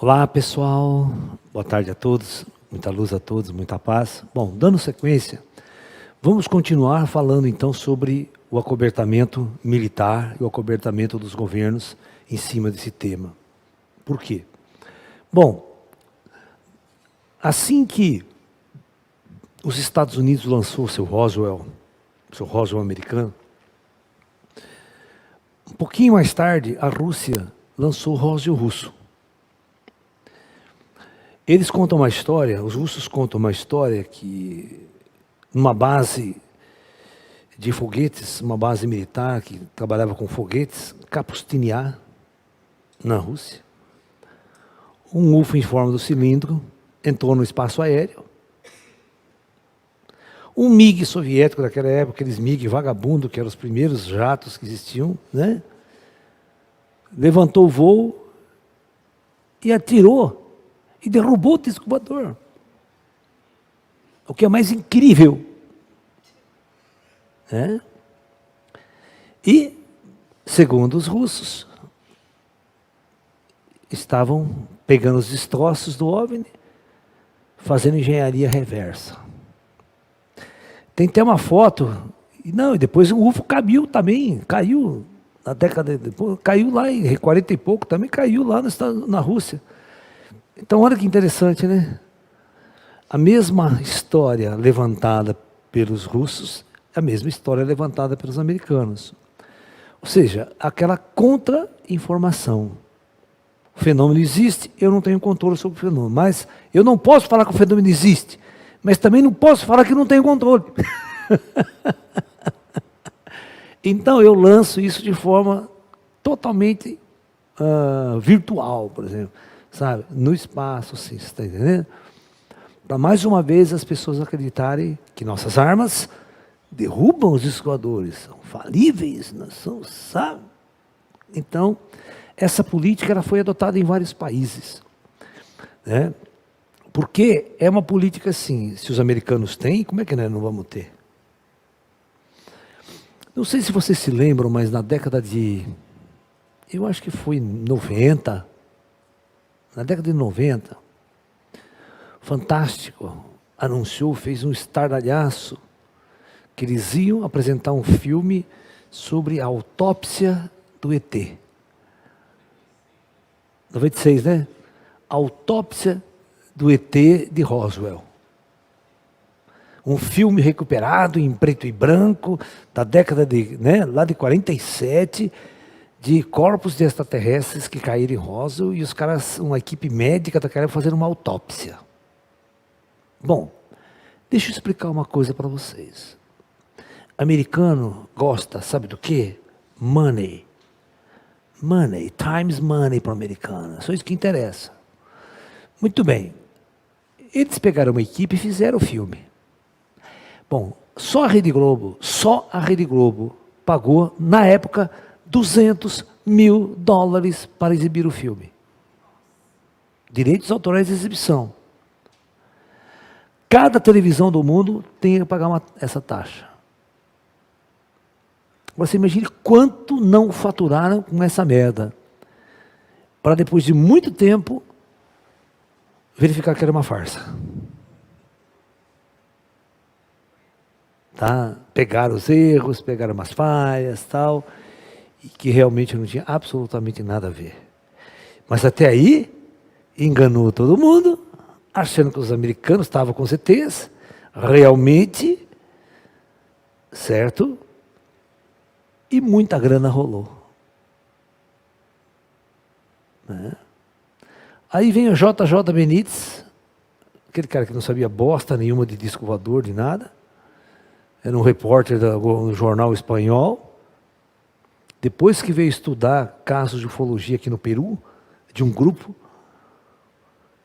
Olá pessoal, boa tarde a todos, muita luz a todos, muita paz. Bom, dando sequência, vamos continuar falando então sobre o acobertamento militar e o acobertamento dos governos em cima desse tema. Por quê? Bom, assim que os Estados Unidos lançou seu Roswell americano, um pouquinho mais tarde a Rússia lançou o Roswell russo. Eles contam uma história, os russos contam uma história que numa base de foguetes, uma base militar que trabalhava com foguetes, Kapustiniar, na Rússia, um UFO em forma do cilindro entrou no espaço aéreo. Um MiG soviético daquela época, aqueles MiG vagabundo, que eram os primeiros jatos que existiam, né? Levantou o voo e atirou e derrubou o disco voador. O que é mais incrível. Né? E, segundo os russos, estavam pegando os destroços do OVNI, fazendo engenharia reversa. Tem até uma foto, e depois o UFO caiu na década depois, caiu lá em 40 e pouco, também caiu lá na Rússia. Então, olha que interessante, né? A mesma história levantada pelos russos, a mesma história levantada pelos americanos. Ou seja, aquela contra-informação. O fenômeno existe, eu não tenho controle sobre o fenômeno. Mas eu não posso falar que o fenômeno existe, mas também não posso falar que não tenho controle. Então, eu lanço isso de forma totalmente virtual, por exemplo. Sabe? No espaço, sim, você está entendendo? Para mais uma vez as pessoas acreditarem que nossas armas derrubam os discos voadores, são falíveis, não são, sabe? Então, essa política ela foi adotada em vários países. Né? Porque é uma política assim, se os americanos têm, como é que nós não vamos ter? Não sei se vocês se lembram, mas na década de, eu acho que foi 90, na década de 90, Fantástico anunciou, fez um estardalhaço, que eles iam apresentar um filme sobre a autópsia do ET. 96, né? Autópsia do ET de Roswell. Um filme recuperado em preto e branco, da década de, lá de 47, de corpos de extraterrestres que caíram em Roswell e os caras, uma equipe médica daquela fazendo uma autópsia. Bom, deixa eu explicar uma coisa para vocês. Americano gosta, sabe do quê? Money. Money, times money para o americano. É só isso que interessa. Muito bem. Eles pegaram uma equipe e fizeram o filme. Bom, só a Rede Globo pagou, na época, $200 mil para exibir o filme. Direitos autorais de exibição. Cada televisão do mundo tem que pagar essa taxa. Você imagine quanto não faturaram com essa merda. Para depois de muito tempo, verificar que era uma farsa. Tá? Pegaram os erros, pegaram umas falhas, tal, e que realmente não tinha absolutamente nada a ver. Mas até aí, enganou todo mundo, achando que os americanos estavam com CTs, realmente, certo? E muita grana rolou. Né? Aí vem o JJ Benítez, aquele cara que não sabia bosta nenhuma de disco voador, de nada. Era um repórter do jornal espanhol. Depois que veio estudar casos de ufologia aqui no Peru, de um grupo,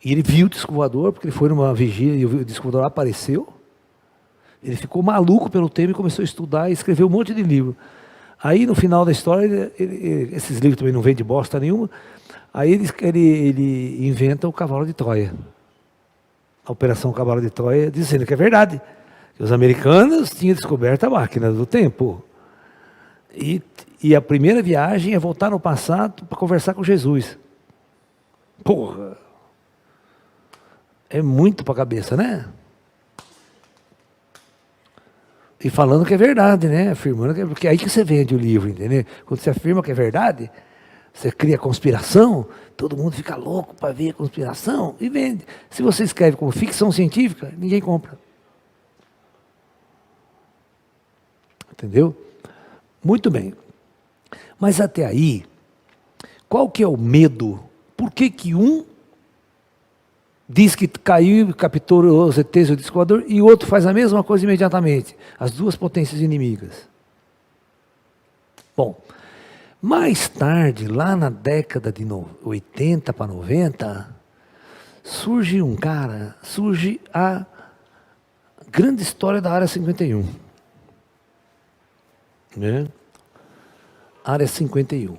e ele viu o disco voador, porque ele foi numa vigília e o disco voador apareceu. Ele ficou maluco pelo tema e começou a estudar e escreveu um monte de livro. Aí, no final da história, esses livros também não vendem bosta nenhuma, aí ele inventa o Cavalo de Troia. A Operação Cavalo de Troia, dizendo que é verdade. Que os americanos tinham descoberto a máquina do tempo. E a primeira viagem é voltar no passado para conversar com Jesus. Porra! É muito para a cabeça, né? E falando que é verdade, né? Afirmando que é, porque é aí que você vende o livro, entendeu? Quando você afirma que é verdade, você cria conspiração, todo mundo fica louco para ver a conspiração e vende. Se você escreve como ficção científica, ninguém compra. Entendeu? Muito bem. Mas até aí, qual que é o medo? Por que que um diz que caiu e captou os ETs e o disco voador, e o outro faz a mesma coisa imediatamente? As duas potências inimigas. Bom, mais tarde, lá na década de 80 para 90, surge a grande história da Área 51. Né? Área 51.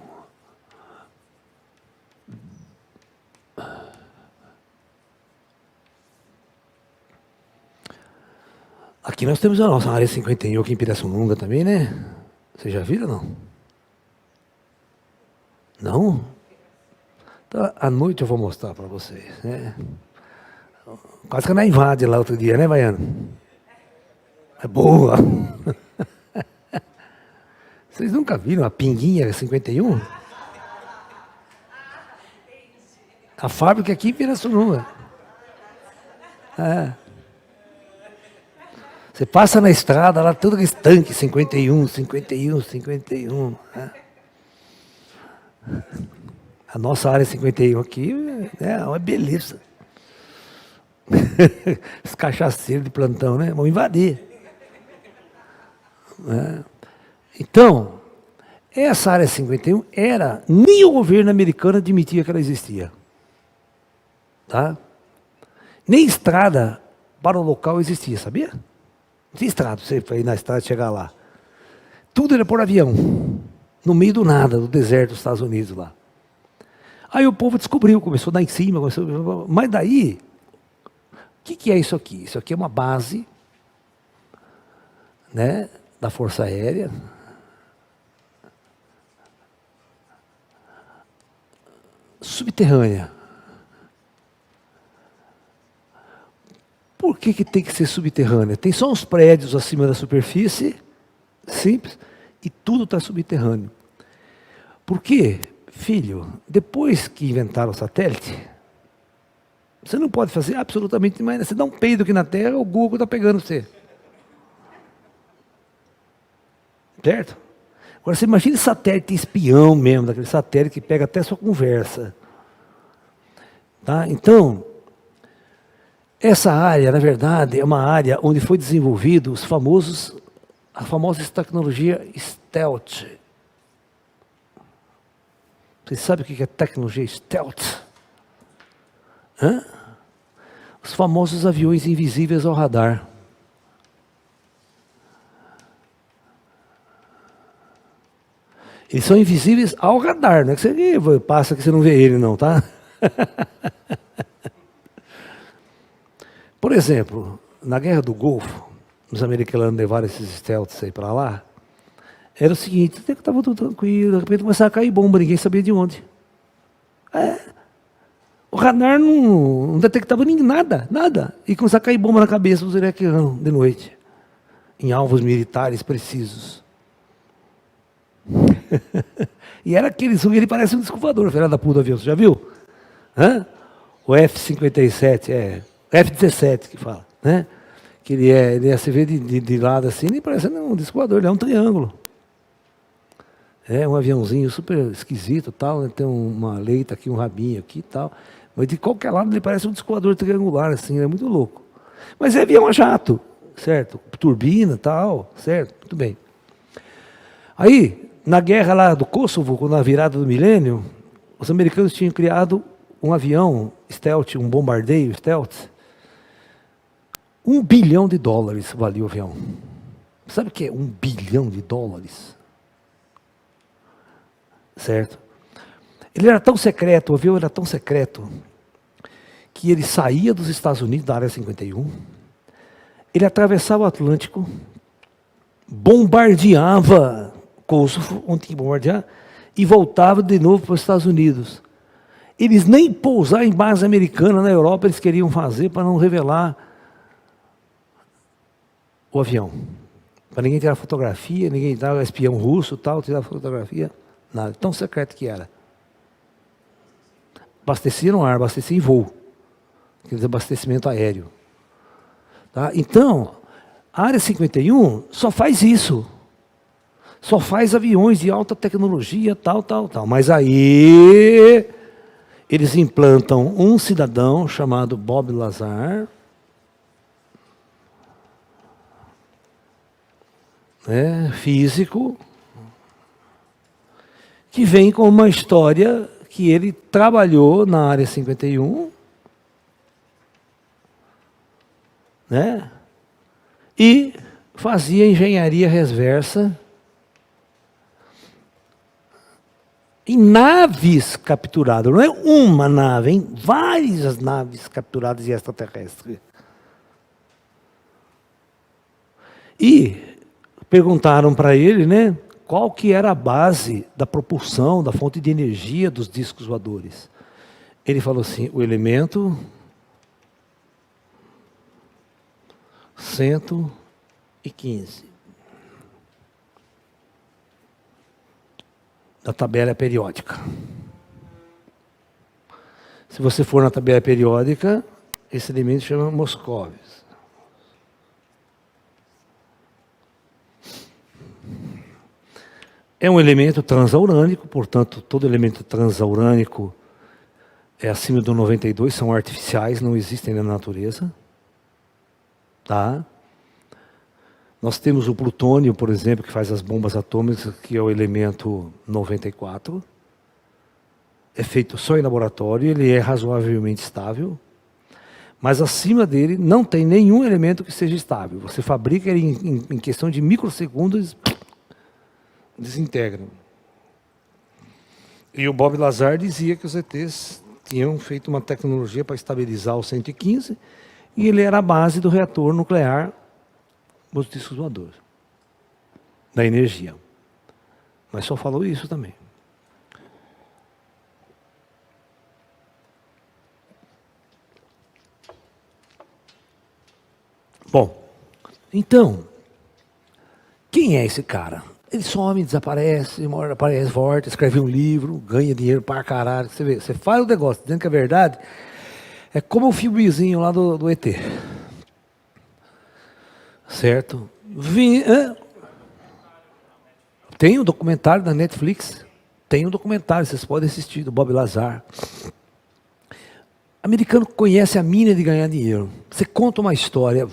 Aqui nós temos a nossa Área 51 aqui em Pirassununga também, né? Vocês já viram ou não? Não? Então, à noite eu vou mostrar para vocês, né? Quase que não invade lá outro dia, né, Baiano? É boa. Vocês nunca viram a Pinguinha 51? A fábrica aqui em Pirassununga. É. Você passa na estrada, lá tudo aquele tanque, 51, 51, 51. Né? A nossa área 51 aqui é uma beleza. Os cachaceiros de plantão, né? Vão invadir. É. Então, essa área 51 era, nem o governo americano admitia que ela existia. Tá? Nem estrada para o local existia, sabia? Não tinha estrada, você ir na estrada e chegar lá. Tudo era por avião, no meio do nada, do deserto dos Estados Unidos lá. Aí o povo descobriu, começou a dar em cima, mas daí, o que é isso aqui? Isso aqui é uma base, né, da Força Aérea, subterrânea. Por que tem que ser subterrânea? Tem só uns prédios acima da superfície, simples, e tudo está subterrâneo. Por quê? Filho, depois que inventaram o satélite, você não pode fazer absolutamente mais nada. Você dá um peido aqui na Terra, o Google está pegando você. Certo? Agora você imagina satélite espião mesmo, daquele satélite que pega até sua conversa. Tá? Então, essa área, na verdade, é uma área onde foi desenvolvido a famosa tecnologia stealth. Vocês sabem o que é tecnologia stealth? Hã? Os famosos aviões invisíveis ao radar. Eles são invisíveis ao radar, não é que você passa que você não vê ele não, tá? Por exemplo, na Guerra do Golfo, os americanos levaram esses stealths aí para lá, era o seguinte, até que estava tudo tranquilo, de repente começava a cair bomba, ninguém sabia de onde. O radar não detectava nada. E começava a cair bomba na cabeça dos iraquianos de noite, em alvos militares precisos. E era ele parece um descovador, filha da puta do avião, você já viu? Hã? O F-57, F-17 que fala, né? Que ele se vê de lado assim, ele parece um descovador, ele é um triângulo. É um aviãozinho super esquisito, tal, né? Tem uma leita aqui, um rabinho aqui e tal. Mas de qualquer lado ele parece um descoador triangular, assim, é muito louco. Mas é avião a jato, certo? Turbina e tal, certo? Muito bem. Aí, na guerra lá do Kosovo, na virada do milênio, os americanos tinham criado um avião stealth, um bombardeio stealth. $1 bilhão valia o avião. Sabe o que é $1 bilhão? Certo? Ele era tão secreto, o avião era tão secreto, que ele saía dos Estados Unidos, da área 51, ele atravessava o Atlântico, bombardeava Kosovo, onde tinha que bombardear, e voltava de novo para os Estados Unidos. Eles nem pousar em base americana na Europa eles queriam fazer para não revelar o avião. Para ninguém tirar fotografia, ninguém tirar espião russo, tal, tirar fotografia, nada. Tão secreto que era. Abastecia no ar, abastecia em voo. Aquele abastecimento aéreo. Tá? Então, a Área 51 só faz isso. Só faz aviões de alta tecnologia, tal. Mas aí, eles implantam um cidadão chamado Bob Lazar, físico, que vem com uma história que ele trabalhou na Área 51, e fazia engenharia reversa em naves capturadas. Não é uma nave, hein? Várias naves capturadas de extraterrestres. E perguntaram para ele, qual que era a base da propulsão, da fonte de energia dos discos voadores. Ele falou assim, o elemento 115 da tabela periódica. Se você for na tabela periódica, esse elemento chama Moscovis. É um elemento transaurânico, portanto, todo elemento transaurânico é acima do 92, são artificiais, não existem na natureza. Tá? Nós temos o plutônio, por exemplo, que faz as bombas atômicas, que é o elemento 94. É feito só em laboratório, ele é razoavelmente estável, mas acima dele não tem nenhum elemento que seja estável. Você fabrica ele em questão de microsegundos, desintegram. E o Bob Lazar dizia que os ETs tinham feito uma tecnologia para estabilizar o 115, e ele era a base do reator nuclear dos discos voadores, da energia. Mas só falou isso também. Bom, então, quem é esse cara? Ele some, desaparece, uma hora aparece, volta, escreve um livro, ganha dinheiro pra caralho. Você vê, você faz o negócio, dizendo que é verdade, é como o filmezinho lá do ET. Certo? Tem um documentário da Netflix, tem um documentário, vocês podem assistir, do Bob Lazar. Americano conhece a mina de ganhar dinheiro. Você conta uma história,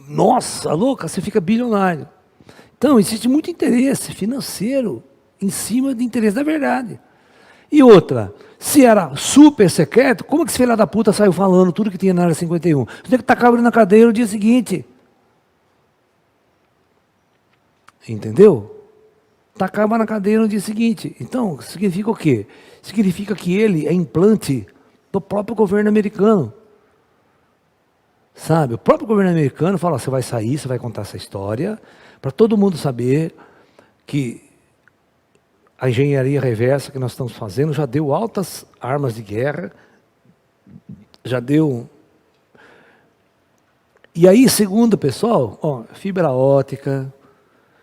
nossa, louca, você fica bilionário. Então, existe muito interesse financeiro em cima de interesse da verdade. E outra, se era super secreto, como que esse filho da puta saiu falando tudo que tinha na Área 51? Você tem que tacar ele na cadeia no dia seguinte. Entendeu? Tacava na cadeia no dia seguinte. Então, significa o quê? Significa que ele é implante do próprio governo americano. Sabe? O próprio governo americano fala, você vai sair, você vai contar essa história, para todo mundo saber que a engenharia reversa que nós estamos fazendo já deu altas armas de guerra, já deu... E aí, segundo o pessoal, fibra ótica,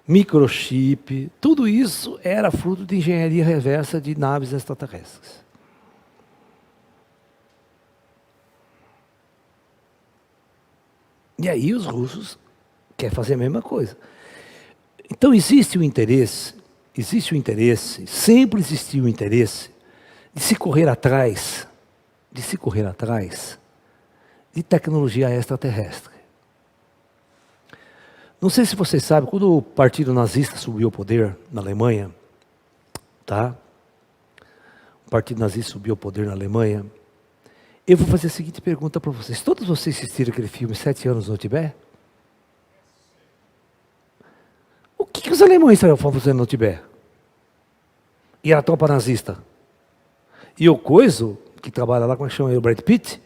microchip, tudo isso era fruto de engenharia reversa de naves extraterrestres. E aí os russos querem fazer a mesma coisa. Então existe o interesse, sempre existiu o interesse de se correr atrás de tecnologia extraterrestre. Não sei se vocês sabem, quando o partido nazista subiu ao poder na Alemanha, tá? O partido nazista subiu ao poder na Alemanha, eu vou fazer a seguinte pergunta para vocês. Todos vocês assistiram aquele filme 7 anos no Tibete? O que os alemães estavam fazendo no Tibete? E a tropa nazista? E o Coiso, que trabalha lá, como é que chama ele? O Brad Pitt,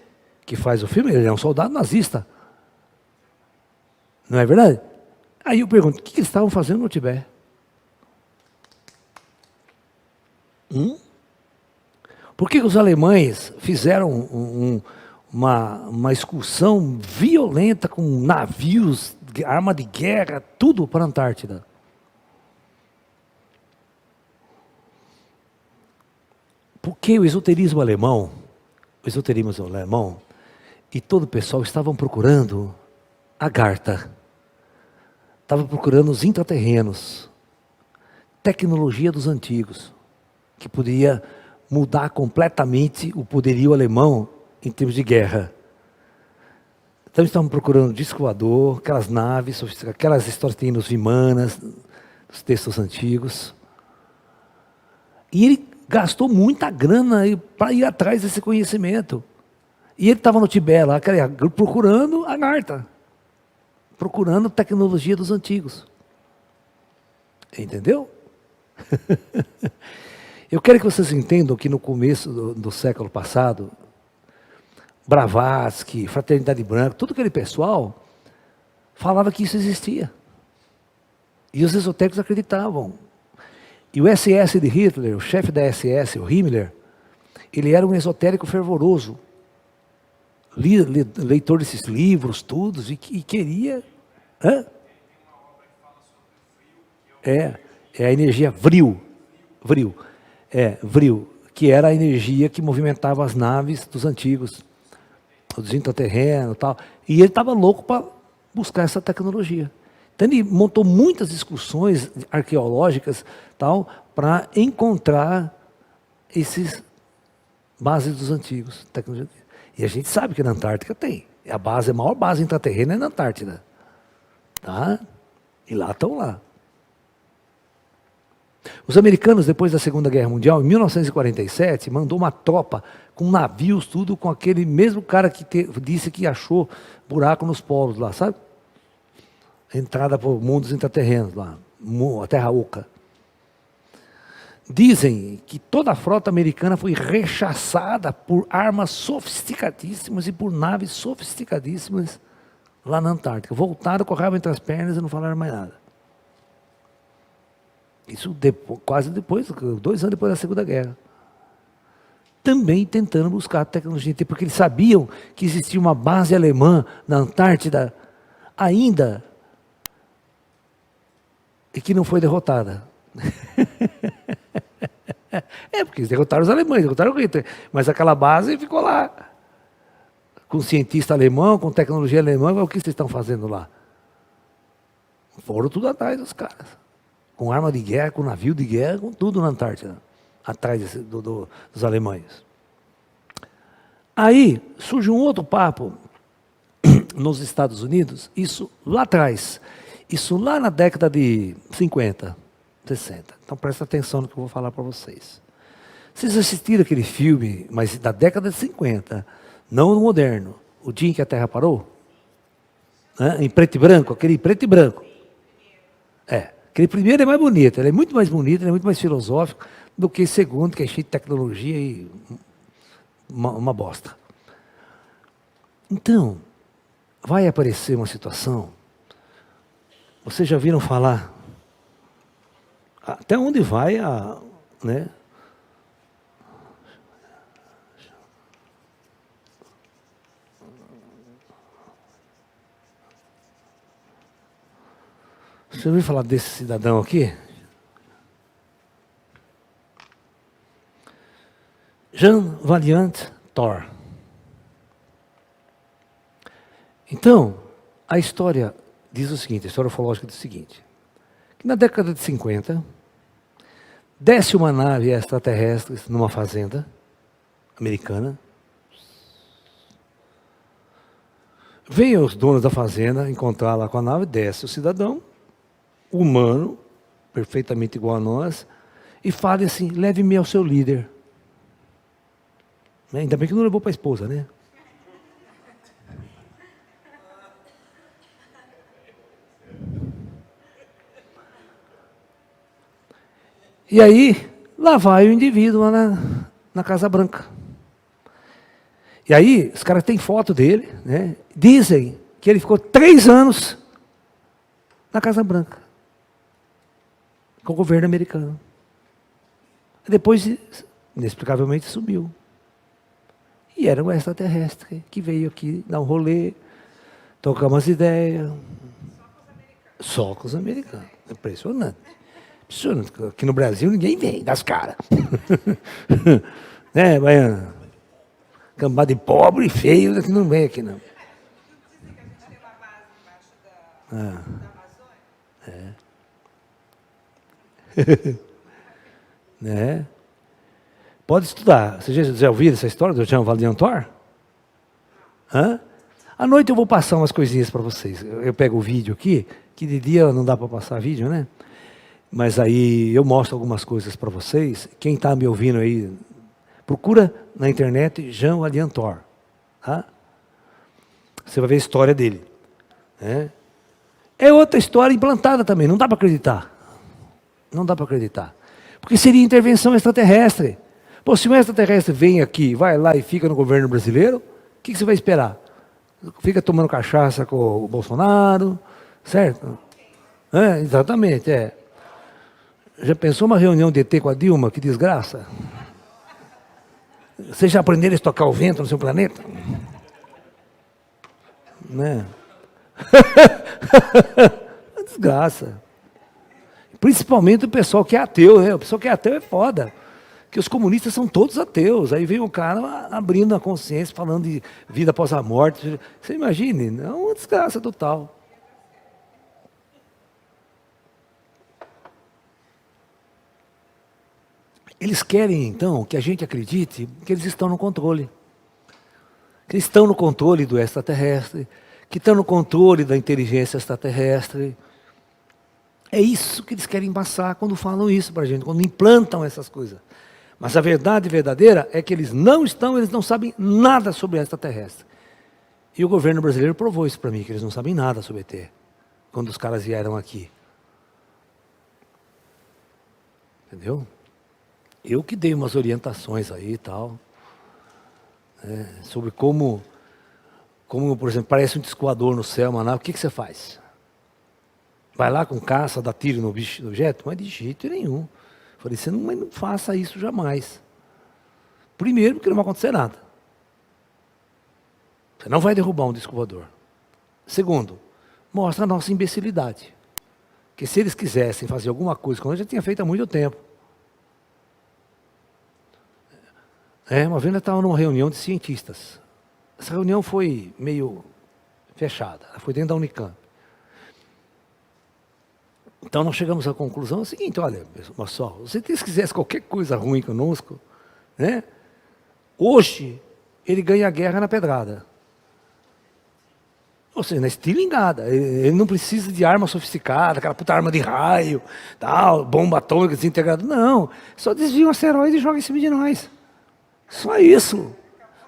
que faz o filme, ele é um soldado nazista. Não é verdade? Aí eu pergunto, o que eles estavam fazendo no Tibete? Por que os alemães fizeram uma excursão violenta com navios, arma de guerra, tudo para a Antártida? Porque o esoterismo alemão, e todo o pessoal estavam procurando a Agartha, estavam procurando os intraterrenos, tecnologia dos antigos, que poderia mudar completamente o poderio alemão em termos de guerra. Então estavam procurando disco voador, aquelas naves, aquelas histórias que tem nos Vimanas, nos textos antigos. E ele gastou muita grana para ir atrás desse conhecimento. E ele estava no Tibete lá, procurando a Agartha, procurando tecnologia dos antigos. Entendeu? Eu quero que vocês entendam que no começo do século passado, Blavatsky, Fraternidade Branca, todo aquele pessoal falava que isso existia. E os esotéricos acreditavam. E o SS de Hitler, o chefe da SS, o Himmler, ele era um esotérico fervoroso. Leitor desses livros, todos, e queria... Hã? É a energia vril, que era a energia que movimentava as naves dos antigos, dos intraterrenos e tal. E ele estava louco para buscar essa tecnologia. Então ele montou muitas excursões arqueológicas tal, para encontrar esses bases dos antigos. Tecnologia. E a gente sabe que na Antártica tem. A maior base intraterrena é na Antártida. Tá? E lá estão lá. Os americanos, depois da Segunda Guerra Mundial, em 1947, mandou uma tropa com navios, tudo, com aquele mesmo cara que disse que achou buraco nos polos lá, sabe? Entrada para o mundo dos intraterrenos lá, a Terra Oca. Dizem que toda a frota americana foi rechaçada por armas sofisticadíssimas e por naves sofisticadíssimas lá na Antártica. Voltaram com o rabo entre as pernas e não falaram mais nada. Isso quase depois, 2 anos depois da Segunda Guerra. Também tentando buscar tecnologia, porque eles sabiam que existia uma base alemã na Antártida ainda e que não foi derrotada. Porque eles derrotaram os alemães, derrotaram o Hitler, mas aquela base ficou lá. Com cientista alemão, com tecnologia alemã, o que vocês estão fazendo lá? Foram tudo atrás dos caras. Com arma de guerra, com navio de guerra, com tudo na Antártida, atrás dos alemães. Aí surge um outro papo nos Estados Unidos, isso lá atrás, isso lá na década de 50, 60. Então presta atenção no que eu vou falar para vocês. Vocês assistiram aquele filme, mas da década de 50, não no moderno, O Dia em que a Terra Parou? Em preto e branco, aquele preto e branco. Aquele primeiro é mais bonito, ele é muito mais bonito, ele é muito mais filosófico do que o segundo, que é cheio de tecnologia e uma bosta. Então, vai aparecer uma situação, vocês já viram falar, até onde vai né? Você ouviu falar desse cidadão aqui? Jean Valiant Thor. Então, a história diz o seguinte, a história ufológica diz o seguinte, que na década de 50, desce uma nave extraterrestre numa fazenda americana, vem os donos da fazenda encontrar lá com a nave, desce o cidadão, humano, perfeitamente igual a nós, e fala assim, leve-me ao seu líder. Ainda bem que não levou para a esposa, né? E aí, lá vai o indivíduo lá na Casa Branca. E aí, os caras têm foto dele, né? Dizem que ele ficou 3 anos na Casa Branca, com o governo americano. Depois inexplicavelmente sumiu. E era um extraterrestre que veio aqui dar um rolê, tocar umas ideias. Só com os americanos. Impressionante. Impressionante. Aqui no Brasil ninguém vem das caras. Né, baiano? Cambada de pobre e feio, que não vem aqui não. Ah. Né? Pode estudar. Vocês já ouviram essa história do Jean Valjean Thor? Hã? À noite eu vou passar umas coisinhas para vocês. Eu pego o vídeo aqui, que de dia não dá para passar vídeo, né? Mas aí eu mostro algumas coisas para vocês. Quem está me ouvindo aí, procura na internet Jean Valjean Thor. Tá? Você vai ver a história dele. Né? É outra história implantada também, não dá para acreditar. Não dá para acreditar. Porque seria intervenção extraterrestre. Pô, se um extraterrestre vem aqui, vai lá e fica no governo brasileiro, o que você vai esperar? Fica tomando cachaça com o Bolsonaro, certo? É, exatamente, é. Já pensou uma reunião de ET com a Dilma? Que desgraça. Vocês já aprenderam a estocar o vento no seu planeta? Né? Desgraça. Principalmente o pessoal que é ateu, né? O pessoal que é ateu é foda. Que os comunistas são todos ateus. Aí vem um cara abrindo a consciência, falando de vida após a morte. Você imagine, é uma desgraça total. Eles querem, então, que a gente acredite que eles estão no controle. Que eles estão no controle do extraterrestre, que estão no controle da inteligência extraterrestre. É isso que eles querem passar quando falam isso para a gente, quando implantam essas coisas. Mas a verdade verdadeira é que eles não sabem nada sobre extraterrestre. E o governo brasileiro provou isso para mim, que eles não sabem nada sobre ET, quando os caras vieram aqui. Entendeu? Eu que dei umas orientações aí e tal, sobre como, por exemplo, parece um disco voador no céu, uma nave, o que você faz? Vai lá com caça, dá tiro no bicho, no objeto? Mas de jeito nenhum. Falei, você não faça isso jamais. Primeiro, porque não vai acontecer nada. Você não vai derrubar um disco voador. Segundo, mostra a nossa imbecilidade. Que se eles quisessem fazer alguma coisa, como eu já tinha feito há muito tempo. Uma vez nós estávamos numa reunião de cientistas. Essa reunião foi meio fechada, foi dentro da Unicamp. Então nós chegamos à conclusão seguinte, olha, pessoal, se eles quisessem qualquer coisa ruim conosco, né? Hoje ele ganha a guerra na pedrada. Ou seja, na estilingada. Ele não precisa de arma sofisticada, aquela puta arma de raio, tal, bomba atômica desintegrada. Não, só desvia um asteroide e joga em cima de nós. Só isso.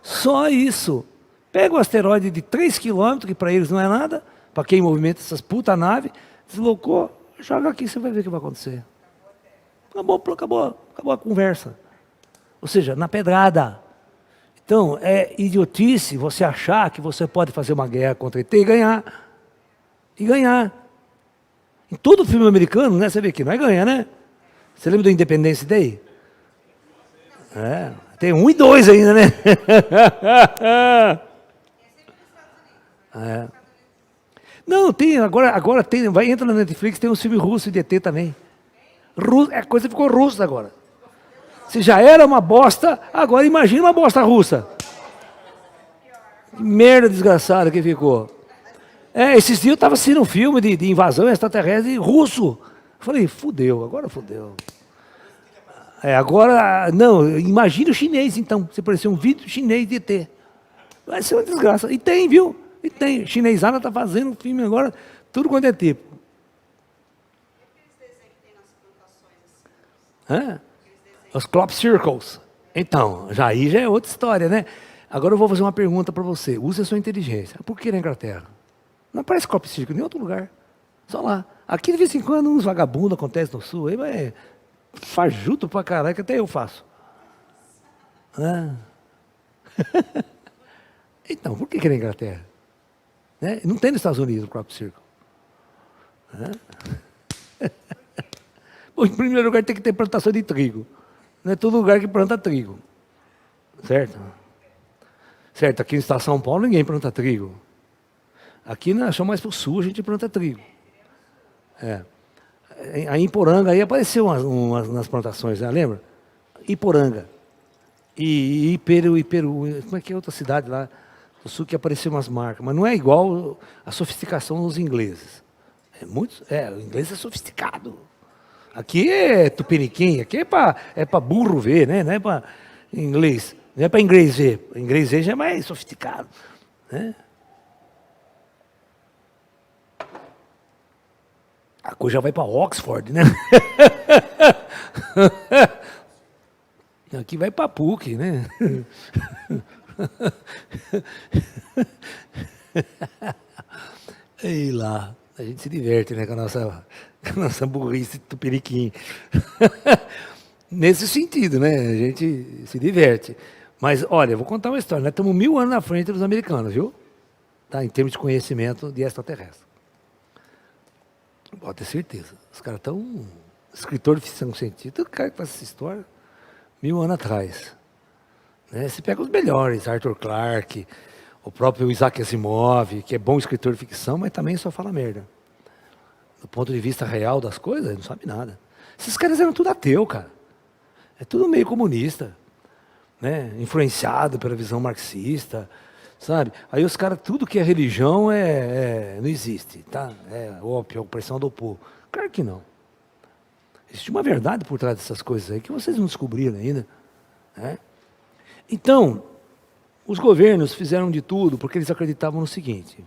Só isso. Pega o asteroide de 3 km, que para eles não é nada, para quem movimenta essas puta naves, deslocou, joga aqui, você vai ver o que vai acontecer. Acabou a conversa. Ou seja, na pedrada. Então, é idiotice você achar que você pode fazer uma guerra contra ET e ganhar. E ganhar. Em todo filme americano, né, você vê que nós ganha, né? Você lembra do Independence Day? Tem 1 e 2 ainda, né? Não, tem, agora tem, entra na Netflix, tem um filme russo de ET também. A coisa ficou russa agora. Se já era uma bosta, agora imagina uma bosta russa. Que merda desgraçada que ficou. Esses dias eu estava assistindo um filme de invasão extraterrestre russo. Falei, fudeu, agora fudeu. Agora, não, imagina o chinês então. Se aparecer um vídeo chinês de ET. Vai ser uma desgraça. E tem, viu? E tem. Chinesada está fazendo um filme agora, tudo quanto é tipo. Os crop circles. Então, aí já é outra história, né? Agora eu vou fazer uma pergunta para você. Use a sua inteligência. Por que na Inglaterra? Não aparece crop circle em nenhum outro lugar. Só lá. Aqui de vez em quando uns vagabundos acontecem no sul. Aí vai fajuto pra caralho, que até eu faço. Então, por que na Inglaterra? Não tem nos Estados Unidos o crop circle. Bom, em primeiro lugar tem que ter plantação de trigo. não é todo lugar que planta trigo. Certo? Certo, aqui no estado de São Paulo ninguém planta trigo. Aqui nós somos mais para o sul, a gente planta trigo. Aí em Poranga, aí apareceu umas nas plantações, né? Lembra? Iporanga. E Iperu, como é que é outra cidade lá do sul que apareceu umas marcas? Mas não é igual a sofisticação dos ingleses. O inglês é sofisticado. Aqui é tupiniquim, aqui é para burro ver, né? Não é para inglês. Não é para inglês ver. Inglês ver já é mais sofisticado. Né? A coisa já vai para Oxford, né? Aqui vai para PUC, né? Ei lá, a gente se diverte, né, com a nossa burrice tupiniquim. Nesse sentido, né? A gente se diverte. Mas, olha, eu vou contar uma história. Nós estamos 1000 anos na frente dos americanos, viu? Tá, em termos de conhecimento de extraterrestre. Pode ter certeza. Os caras estão... Escritor de ficção científica, todo cara que faz essa história, 1000 anos atrás. Né? Você pega os melhores, Arthur Clarke, o próprio Isaac Asimov, que é bom escritor de ficção, mas também só fala merda. Do ponto de vista real das coisas, ele não sabe nada. Esses caras eram tudo ateu, cara. É tudo meio comunista, né? Influenciado pela visão marxista, sabe? Aí os caras, tudo que é religião não existe, tá? É ópio, a opressão do povo. Claro que não. Existe uma verdade por trás dessas coisas aí que vocês não descobriram ainda. Né? Então, os governos fizeram de tudo porque eles acreditavam no seguinte: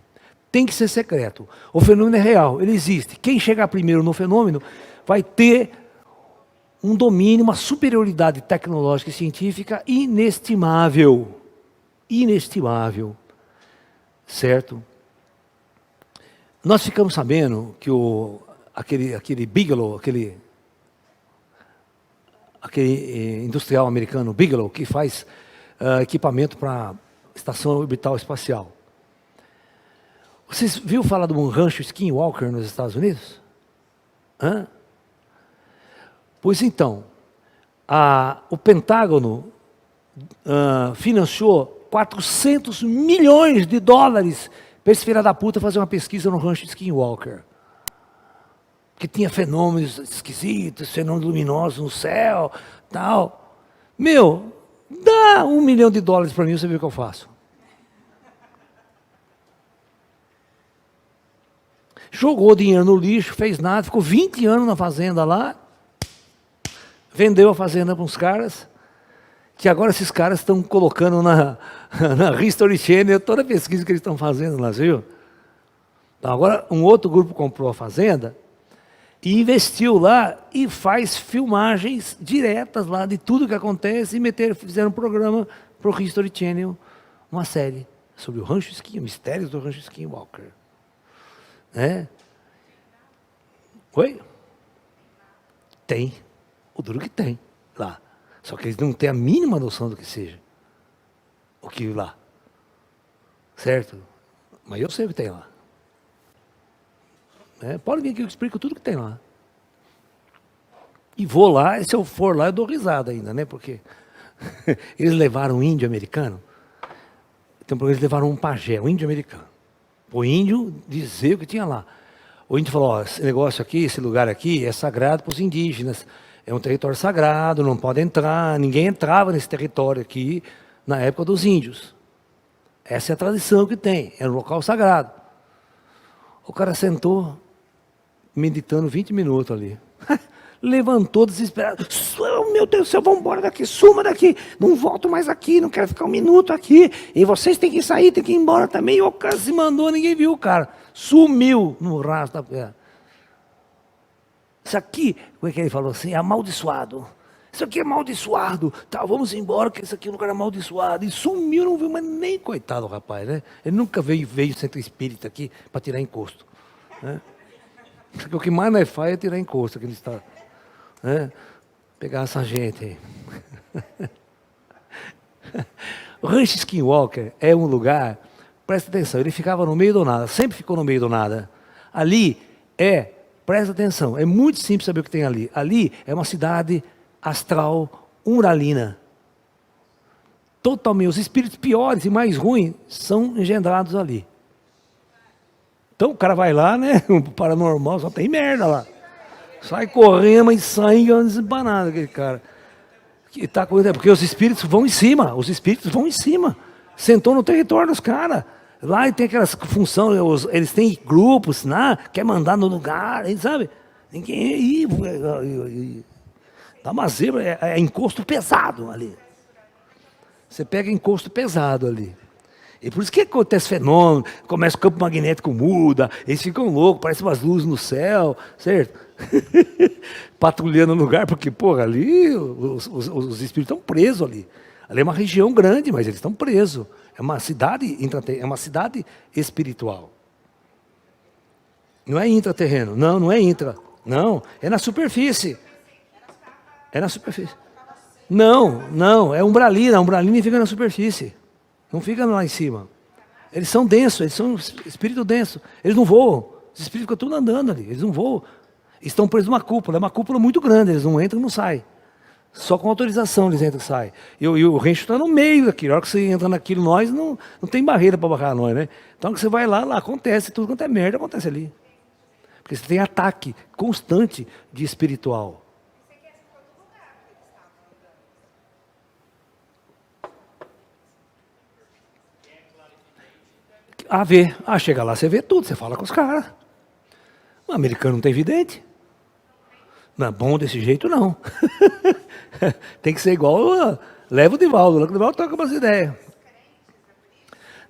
tem que ser secreto. O fenômeno é real, ele existe. Quem chegar primeiro no fenômeno vai ter um domínio, uma superioridade tecnológica e científica inestimável. Inestimável. Certo? Nós ficamos sabendo que aquele Bigelow, aquele industrial americano Bigelow, que faz equipamento para estação orbital espacial. Vocês viram falar de um rancho Skinwalker nos Estados Unidos? Hã? Pois então, o Pentágono financiou 400 milhões de dólares para esse filho da puta fazer uma pesquisa no rancho Skinwalker. Que tinha fenômenos esquisitos, fenômenos luminosos no céu, tal. Meu, dá $1 milhão para mim, você vê o que eu faço. Jogou dinheiro no lixo, fez nada, ficou 20 anos na fazenda lá, vendeu a fazenda para uns caras, que agora esses caras estão colocando na History Channel toda a pesquisa que eles estão fazendo lá, viu? Então, agora um outro grupo comprou a fazenda, e investiu lá e faz filmagens diretas lá de tudo que acontece e fizeram um programa para o History Channel, uma série sobre o Rancho Skinwalker, mistérios do Rancho Skinwalker. Né? Oi? Tem. O duro que tem lá. Só que eles não têm a mínima noção do que seja. O que lá. Certo? Mas eu sei o que tem lá. Pode vir aqui que eu explico tudo que tem lá. E vou lá, e se eu for lá, eu dou risada ainda, né? Porque eles levaram um índio americano. Então, eles levaram um pajé, um índio americano. O índio dizer o que tinha lá. O índio falou: ó, esse negócio aqui, esse lugar aqui é sagrado para os indígenas. É um território sagrado, não pode entrar. Ninguém entrava nesse território aqui na época dos índios. Essa é a tradição que tem. É um local sagrado. O cara sentou, meditando 20 minutos ali. Levantou desesperado. Meu Deus do céu, vamos embora daqui, suma daqui. Não volto mais aqui, não quero ficar um minuto aqui. E vocês têm que sair, têm que ir embora também. E o cara se mandou, ninguém viu o cara. Sumiu no rastro da terra. Isso aqui, como é que ele falou assim? É amaldiçoado. Isso aqui é amaldiçoado. Tá, vamos embora, que isso aqui é um lugar amaldiçoado. E sumiu, não viu, mas nem coitado o rapaz, né? Ele nunca veio centro espírita aqui para tirar encosto. Né? Porque o que mais nós faz é tirar encosto, que ele está, né? Pegar essa gente aí. O Rancho Skinwalker é um lugar, presta atenção, ele ficava no meio do nada, sempre ficou no meio do nada. Ali presta atenção, é muito simples saber o que tem ali. Ali é uma cidade astral umbralina. Totalmente, os espíritos piores e mais ruins são engendrados ali. Então o cara vai lá, né? O paranormal só tem merda lá. Sai correndo, mas sai desempanado aquele cara. Que tá, porque os espíritos vão em cima, os espíritos vão em cima. Sentou no território dos caras. Lá tem aquelas funções, eles têm grupos, né? Quer mandar no lugar, sabe? Ninguém dá uma zebra, é encosto pesado ali. Você pega encosto pesado ali. E por isso que acontece fenômeno, começa o campo magnético muda, eles ficam loucos, parecem umas luzes no céu, certo? Patrulhando no lugar, porque, porra, ali os espíritos estão presos ali. Ali é uma região grande, mas eles estão presos. É uma cidade espiritual. Não é intraterreno, não é intra. Não, é na superfície. É na superfície. Não, é umbralina. A umbralina fica na superfície. Não fica lá em cima. Eles são densos, eles são espírito denso. Eles não voam. Os espíritos ficam tudo andando ali, eles não voam. Estão presos numa cúpula, é uma cúpula muito grande, eles não entram e não saem. Só com autorização eles entram e saem. E o rancho está no meio daquilo. A hora que você entra naquilo, não tem barreira para barrar nós, né? Então, que você vai lá acontece, tudo quanto é merda acontece ali. Porque você tem ataque constante de espiritual. Chega lá, você vê tudo, você fala com os caras. O americano não tem vidente. Não é bom desse jeito, não. Tem que ser igual, leva o Divaldo, o Divaldo toca umas ideias.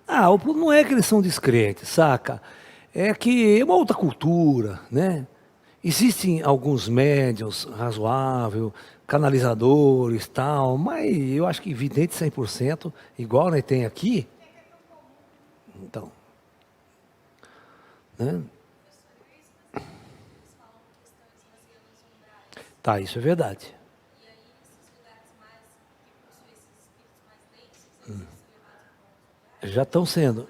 O problema não é que eles são descrentes, saca? É que é uma outra cultura, né? Existem alguns médiuns razoáveis, canalizadores, tal, mas eu acho que vidente 100%, igual nós tem aqui. Então, né? Tá, isso é verdade. Já estão sendo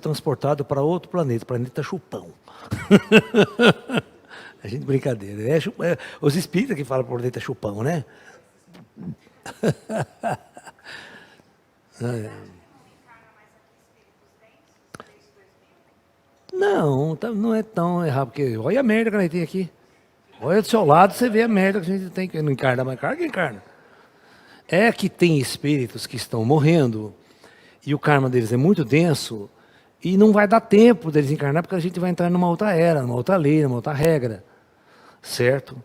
transportados para outro planeta Chupão. A gente brincadeira. Os espíritas que falam planeta Chupão, né? Não é tão errado, porque olha a merda que a gente tem aqui. Olha do seu lado, você vê a merda que a gente tem, que não encarna, mas encarna, que encarna. É que tem espíritos que estão morrendo, e o karma deles é muito denso, e não vai dar tempo deles encarnar, porque a gente vai entrar numa outra era, numa outra lei, numa outra regra. Certo?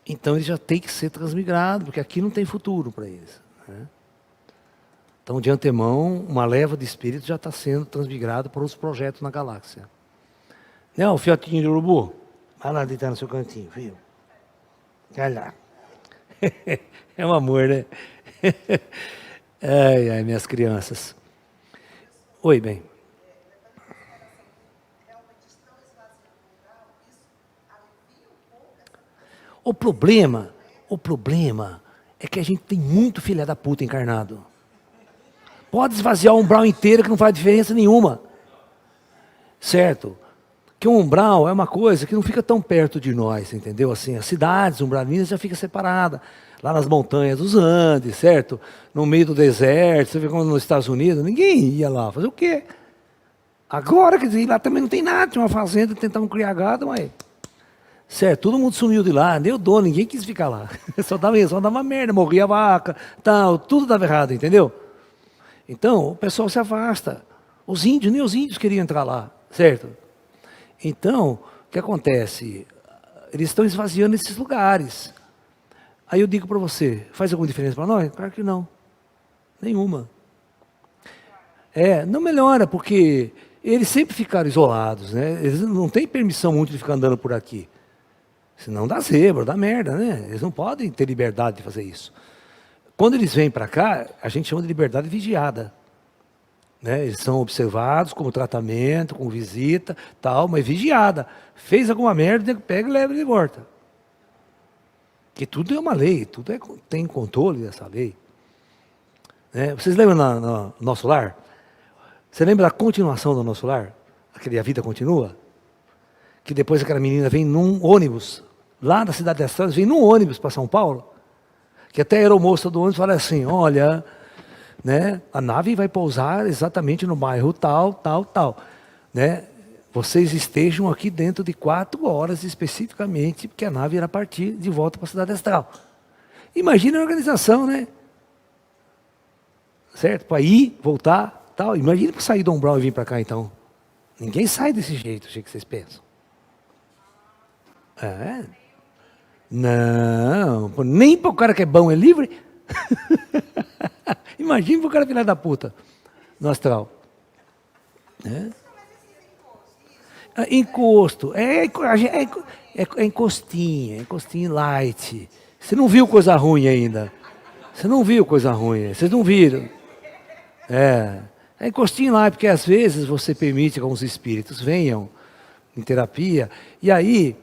Então ele já tem que ser transmigrado, porque aqui não tem futuro para eles. Né? Então, de antemão, uma leva de espíritos já está sendo transmigrado para os projetos na galáxia. Né, o fiotinho de urubu? Vai lá deitar no seu cantinho, viu? Vai lá. É um amor, né? Ai, minhas crianças. Oi, bem. O problema é que a gente tem muito filha da puta encarnado. Pode esvaziar o umbral inteiro que não faz diferença nenhuma. Certo? Que o umbral é uma coisa que não fica tão perto de nós, entendeu? Assim, as cidades umbralinas já ficam separadas. Lá nas montanhas dos Andes, certo? No meio do deserto, você vê como nos Estados Unidos, ninguém ia lá fazer o quê? Agora, quer dizer, lá também não tem nada, tinha uma fazenda tentando criar gado, mas... Certo, todo mundo sumiu de lá, deu dor, ninguém quis ficar lá. Só dava merda, morria a vaca, tal, tudo dava errado, entendeu? Então, o pessoal se afasta. Nem os índios queriam entrar lá, certo? Então, o que acontece? Eles estão esvaziando esses lugares. Aí eu digo para você, faz alguma diferença para nós? Claro que não. Nenhuma. Não melhora, porque eles sempre ficaram isolados, né? Eles não têm permissão muito de ficar andando por aqui. Senão dá zebra, dá merda, né? Eles não podem ter liberdade de fazer isso. Quando eles vêm para cá, a gente chama de liberdade vigiada. Né? Eles são observados como tratamento, com visita, tal, mas vigiada. Fez alguma merda, pega e leva de volta. Porque tudo é uma lei, tem controle dessa lei. Né? Vocês lembram no Nosso Lar? Você lembra da continuação do Nosso Lar? Aquele A Vida Continua? Que depois aquela menina vem num ônibus, lá da Cidade das Trevas, vem num ônibus para São Paulo, Que até a aeromoça do ônibus fala assim, olha, né, a nave vai pousar exatamente no bairro tal, tal, tal. Né? Vocês estejam aqui dentro de 4 horas especificamente, porque a nave irá partir de volta para a cidade astral. Imagina a organização, né? Certo? Para ir, voltar, tal. Imagina para sair do Umbral e vir para cá, então. Ninguém sai desse jeito, que vocês pensam. É. Não, nem para o cara que é bom é livre. Imagina para o cara filha da puta no astral. É. Encosto, é encostinho light. Você não viu coisa ruim ainda. Você não viu coisa ruim, vocês não viram. É encostinho lá, porque às vezes você permite que alguns espíritos venham em terapia, e aí,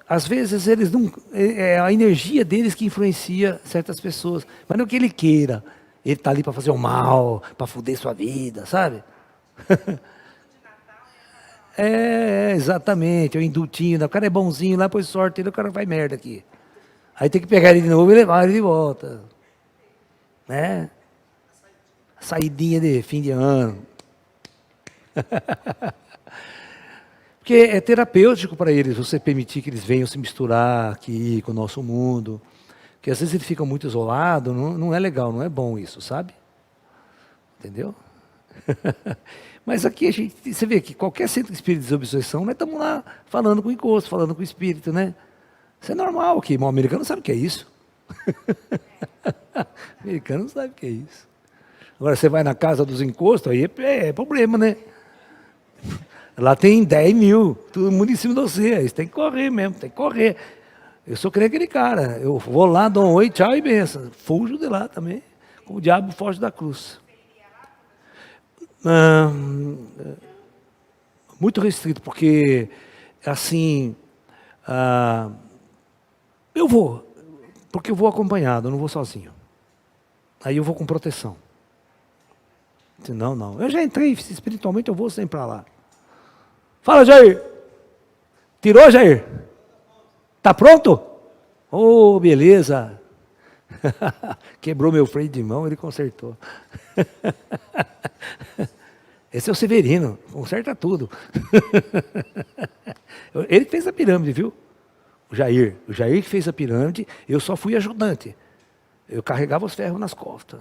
às vezes eles não, é a energia deles que influencia certas pessoas, mas não que ele queira, ele está ali para fazer o mal, para foder sua vida, sabe? Exatamente, o indultinho, o cara é bonzinho lá, pôs sorte, ele, o cara faz merda aqui. Aí tem que pegar ele de novo e levar ele de volta. Né? Saidinha de fim de ano. Porque é terapêutico para eles, você permitir que eles venham se misturar aqui com o nosso mundo. Porque às vezes eles ficam muito isolados, não é legal, não é bom isso, sabe? Entendeu? Mas aqui você vê que qualquer centro de espírito de desobsessão, nós estamos lá falando com o encosto, falando com o espírito, né? Isso é normal aqui, mas o americano não sabe o que é isso. O americano não sabe o que é isso. Agora você vai na casa dos encostos, aí é problema, né? Lá tem 10 mil, todo mundo em cima de você, aí você tem que correr mesmo, tem que correr. Eu sou que nem aquele cara, eu vou lá, dou um oi, tchau e benção. Fujo de lá também, como o diabo foge da cruz. Muito restrito, porque assim, eu vou, porque eu vou acompanhado, eu não vou sozinho. Aí eu vou com proteção. Não. Eu já entrei, espiritualmente eu vou sempre para lá. Fala, Jair. Tirou, Jair? Tá pronto? Oh, beleza. Quebrou meu freio de mão, ele consertou. Esse é o Severino, conserta tudo. Ele que fez a pirâmide, viu? O Jair que fez a pirâmide, eu só fui ajudante. Eu carregava os ferros nas costas,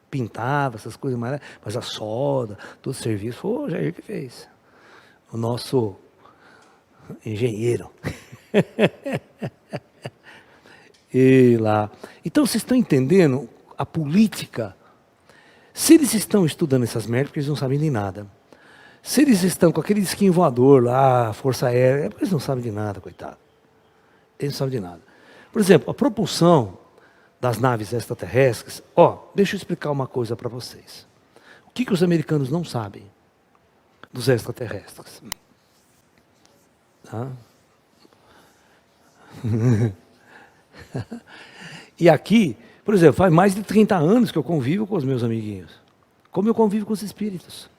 pintava essas coisas, mas a solda, todo o serviço, foi o Jair que fez. O nosso engenheiro. E lá. Então vocês estão entendendo a política? Se eles estão estudando essas merdas, porque eles não sabem de nada. Se eles estão com aquele disquinho voador lá, Força Aérea, eles não sabem de nada, coitado. Eles não sabem de nada. Por exemplo, a propulsão das naves extraterrestres, deixa eu explicar uma coisa para vocês. O que os americanos não sabem dos extraterrestres? Tá? E aqui, por exemplo, faz mais de 30 anos que eu convivo com os meus amiguinhos. Como eu convivo com os espíritos.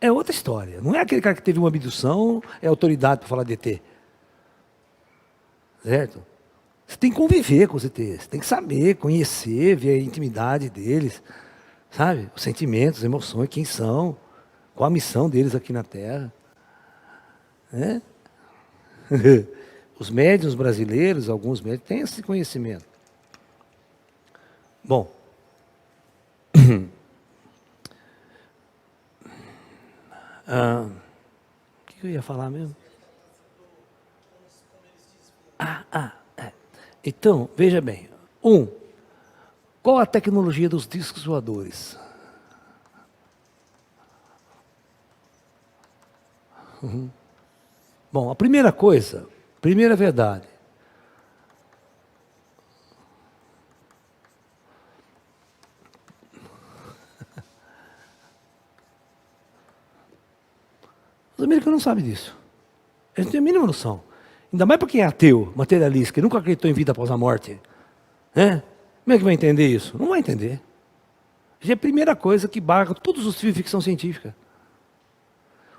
É outra história. Não é aquele cara que teve uma abdução, é autoridade para falar de ET. Certo? Você tem que conviver com os ETs. Tem que saber, conhecer, ver a intimidade deles. Sabe? Os sentimentos, as emoções, quem são. Qual a missão deles aqui na Terra. Né? Os médiuns brasileiros, alguns médiuns, têm esse conhecimento. Bom. O que eu ia falar mesmo? Então, veja bem. Qual a tecnologia dos discos voadores? Bom, a primeira coisa, primeira verdade. Os americanos não sabem disso. Eles não têm a mínima noção. Ainda mais para quem é ateu, materialista, que nunca acreditou em vida após a morte. Né? Como é que vai entender isso? Não vai entender. Já é a primeira coisa que barra todos os filmes de ficção científica.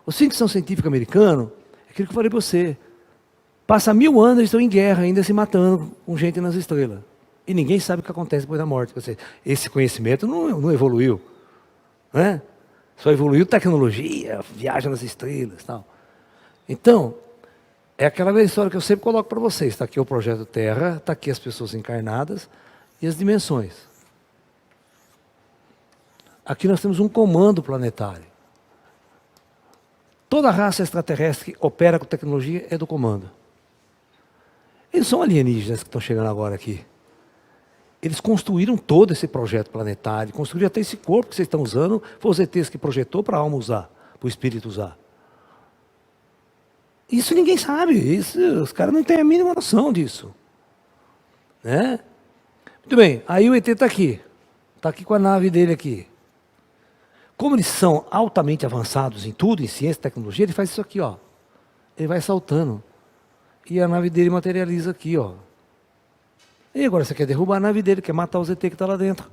O filme de ficção científica americano é aquilo que eu falei para você. Passa 1000 anos, eles estão em guerra, ainda se matando com gente nas estrelas. E ninguém sabe o que acontece depois da morte. Quer dizer, esse conhecimento não evoluiu. Né? Só evoluiu tecnologia, viagem nas estrelas e tal. Então, é aquela velha história que eu sempre coloco para vocês. Está aqui o projeto Terra, está aqui as pessoas encarnadas e as dimensões. Aqui nós temos um comando planetário. Toda raça extraterrestre que opera com tecnologia é do comando. Eles são alienígenas que estão chegando agora aqui. Eles construíram todo esse projeto planetário, construíram até esse corpo que vocês estão usando, foi os ETs que projetou para a alma usar, para o espírito usar. Isso ninguém sabe, os caras não têm a mínima noção disso. Né? Muito bem, aí o ET está aqui com a nave dele aqui. Como eles são altamente avançados em tudo, em ciência e tecnologia, ele faz isso aqui, ó. Ele vai saltando. E a nave dele materializa aqui, ó. E agora você quer derrubar a nave dele, quer matar o ZT que está lá dentro.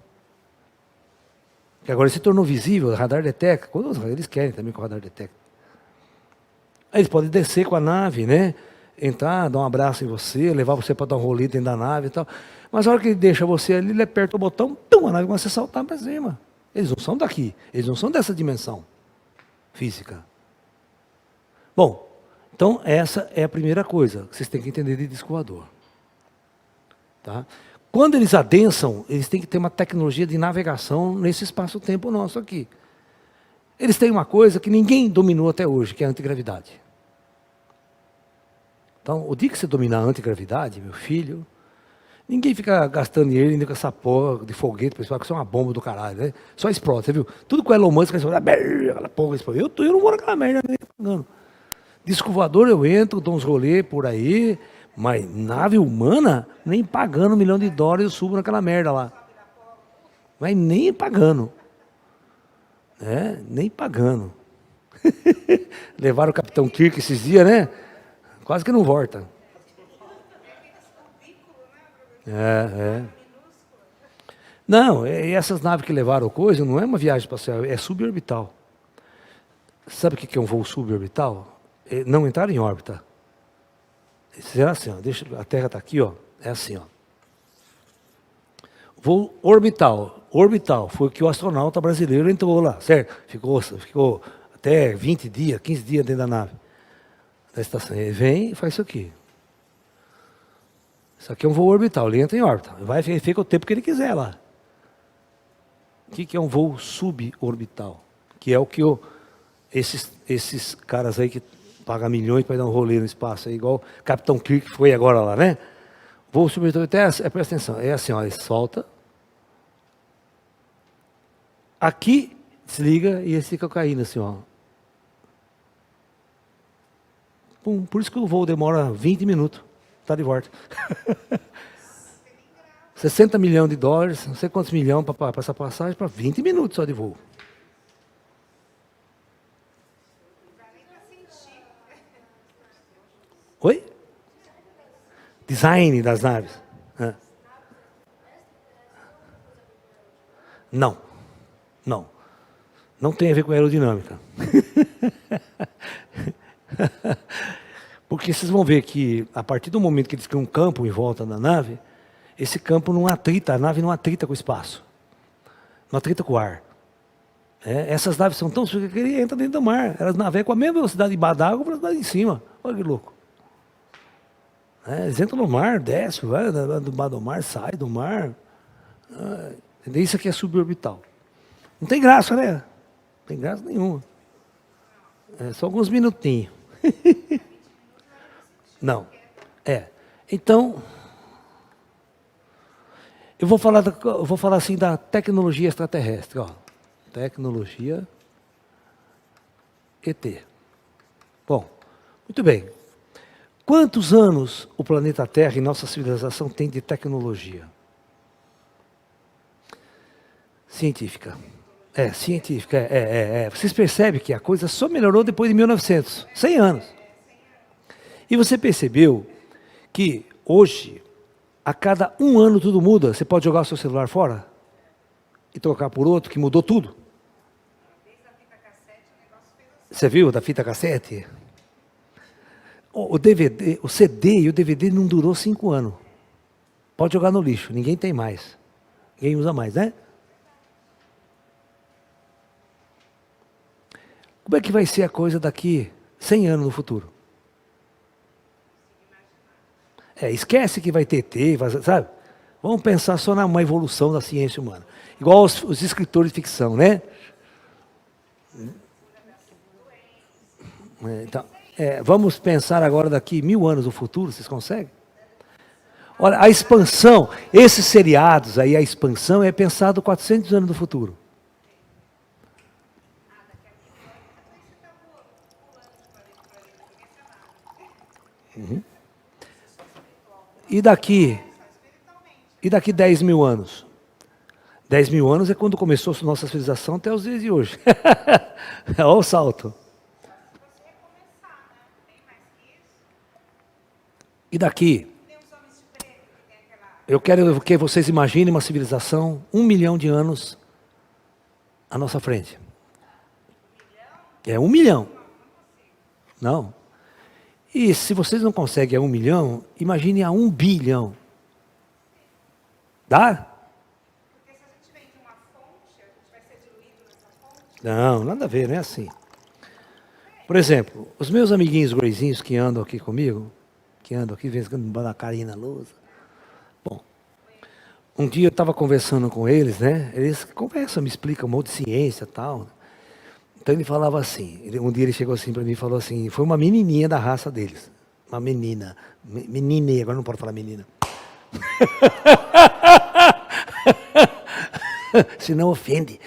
Que agora ele se tornou visível, o radar detecta. Quando eles querem também que o radar detecta. Aí eles podem descer com a nave, né? Entrar, dar um abraço em você, levar você para dar um rolê dentro da nave e tal. Mas a hora que ele deixa você ali, ele aperta o botão, pum, a nave começa a saltar para cima. Eles não são daqui, eles não são dessa dimensão física. Bom, então essa é a primeira coisa que vocês têm que entender de disco voador. Tá? Quando eles adensam, eles têm que ter uma tecnologia de navegação nesse espaço-tempo nosso aqui. Eles têm uma coisa que ninguém dominou até hoje, que é a antigravidade. Então, o dia que você dominar a antigravidade, meu filho, ninguém fica gastando dinheiro ainda com essa porra de foguete, pessoal, que isso é uma bomba do caralho, né? Só explode, você viu? Tudo com Elon Musk, aquela porra explode. Eu não vou naquela merda, nem pagando. Disco voador eu entro, dou uns rolês por aí, mas nave humana, nem pagando $1 milhão eu subo naquela merda lá. Mas nem pagando. Nem pagando. Levaram o Capitão Kirk esses dias, né? Quase que não volta. Não, e essas naves que levaram coisa, não é uma viagem espacial, é suborbital. Sabe o que é um voo suborbital? Não entrar em órbita. É assim, ó, a Terra está aqui, ó, é assim, ó. Voo orbital. Orbital foi o que o astronauta brasileiro entrou lá, certo? Ficou até 20 dias, 15 dias dentro da nave. Da estação. Ele vem e faz isso aqui. Isso aqui é um voo orbital, ele entra em órbita. Ele fica o tempo que ele quiser lá. O que é um voo suborbital? Que é o que esses caras aí que pagam milhões para dar um rolê no espaço, igual o Capitão Kirk foi agora lá, né? Voo suborbital, presta atenção, é assim, ó, ele solta. Aqui, desliga e ele fica caindo assim, ó. Pum, por isso que o voo demora 20 minutos. Está de volta. $60 milhões, não sei quantos milhões para essa passagem, para 20 minutos só de voo. Oi? Design das naves. Não. Não tem a ver com aerodinâmica. Porque vocês vão ver que, a partir do momento que eles criam um campo em volta da nave, esse campo não atrita, a nave não atrita com o espaço. Não atrita com o ar. Essas naves são tão sujas que ele entra dentro do mar. Elas navegam com a mesma velocidade embaixo d'água para a velocidade em cima. Olha que louco. Eles entram no mar, descem, vai do bar do mar, sai do mar. Isso aqui é suborbital. Não tem graça, né? Não tem graça nenhuma. Só alguns minutinhos. Não. Então, eu vou falar assim da tecnologia extraterrestre. Ó. Tecnologia ET. Bom, muito bem. Quantos anos o planeta Terra e nossa civilização tem de tecnologia? Científica. Científica. Vocês percebem que a coisa só melhorou depois de 1900. 100 anos. E você percebeu que hoje, a cada 1 ano tudo muda? Você pode jogar o seu celular fora e trocar por outro, que mudou tudo. Você viu da fita cassete? O DVD, o CD e o DVD não durou 5 anos. Pode jogar no lixo, ninguém tem mais. Ninguém usa mais, né? Como é que vai ser a coisa daqui 100 anos no futuro? Esquece que vai ter ET, sabe? Vamos pensar só numa evolução da ciência humana. Igual os escritores de ficção, né? Então, vamos pensar agora daqui 1000 anos no futuro, vocês conseguem? Olha, a expansão, esses seriados aí, a expansão é pensado 400 anos no futuro. Uhum. E daqui 10 mil anos? 10 mil anos é quando começou a nossa civilização até os dias de hoje. Olha o salto. E daqui? Eu quero que vocês imaginem uma civilização 1 milhão de anos à nossa frente. 1 milhão. Não. E se vocês não conseguem a 1 milhão, imagine a 1 bilhão. Dá? Porque se a gente vem de uma fonte, a gente vai ser diluído nessa fonte? Não, nada a ver, não é assim. Por exemplo, os meus amiguinhos gurizinhos que andam aqui comigo, vem dando a carinha na lousa. Bom, um dia eu estava conversando com eles, né? Eles conversam, me explicam um monte de ciência e tal. Então ele falava assim, um dia ele chegou assim para mim e falou assim, foi uma menininha da raça deles. Uma menina, agora não pode falar menina. Senão ofende.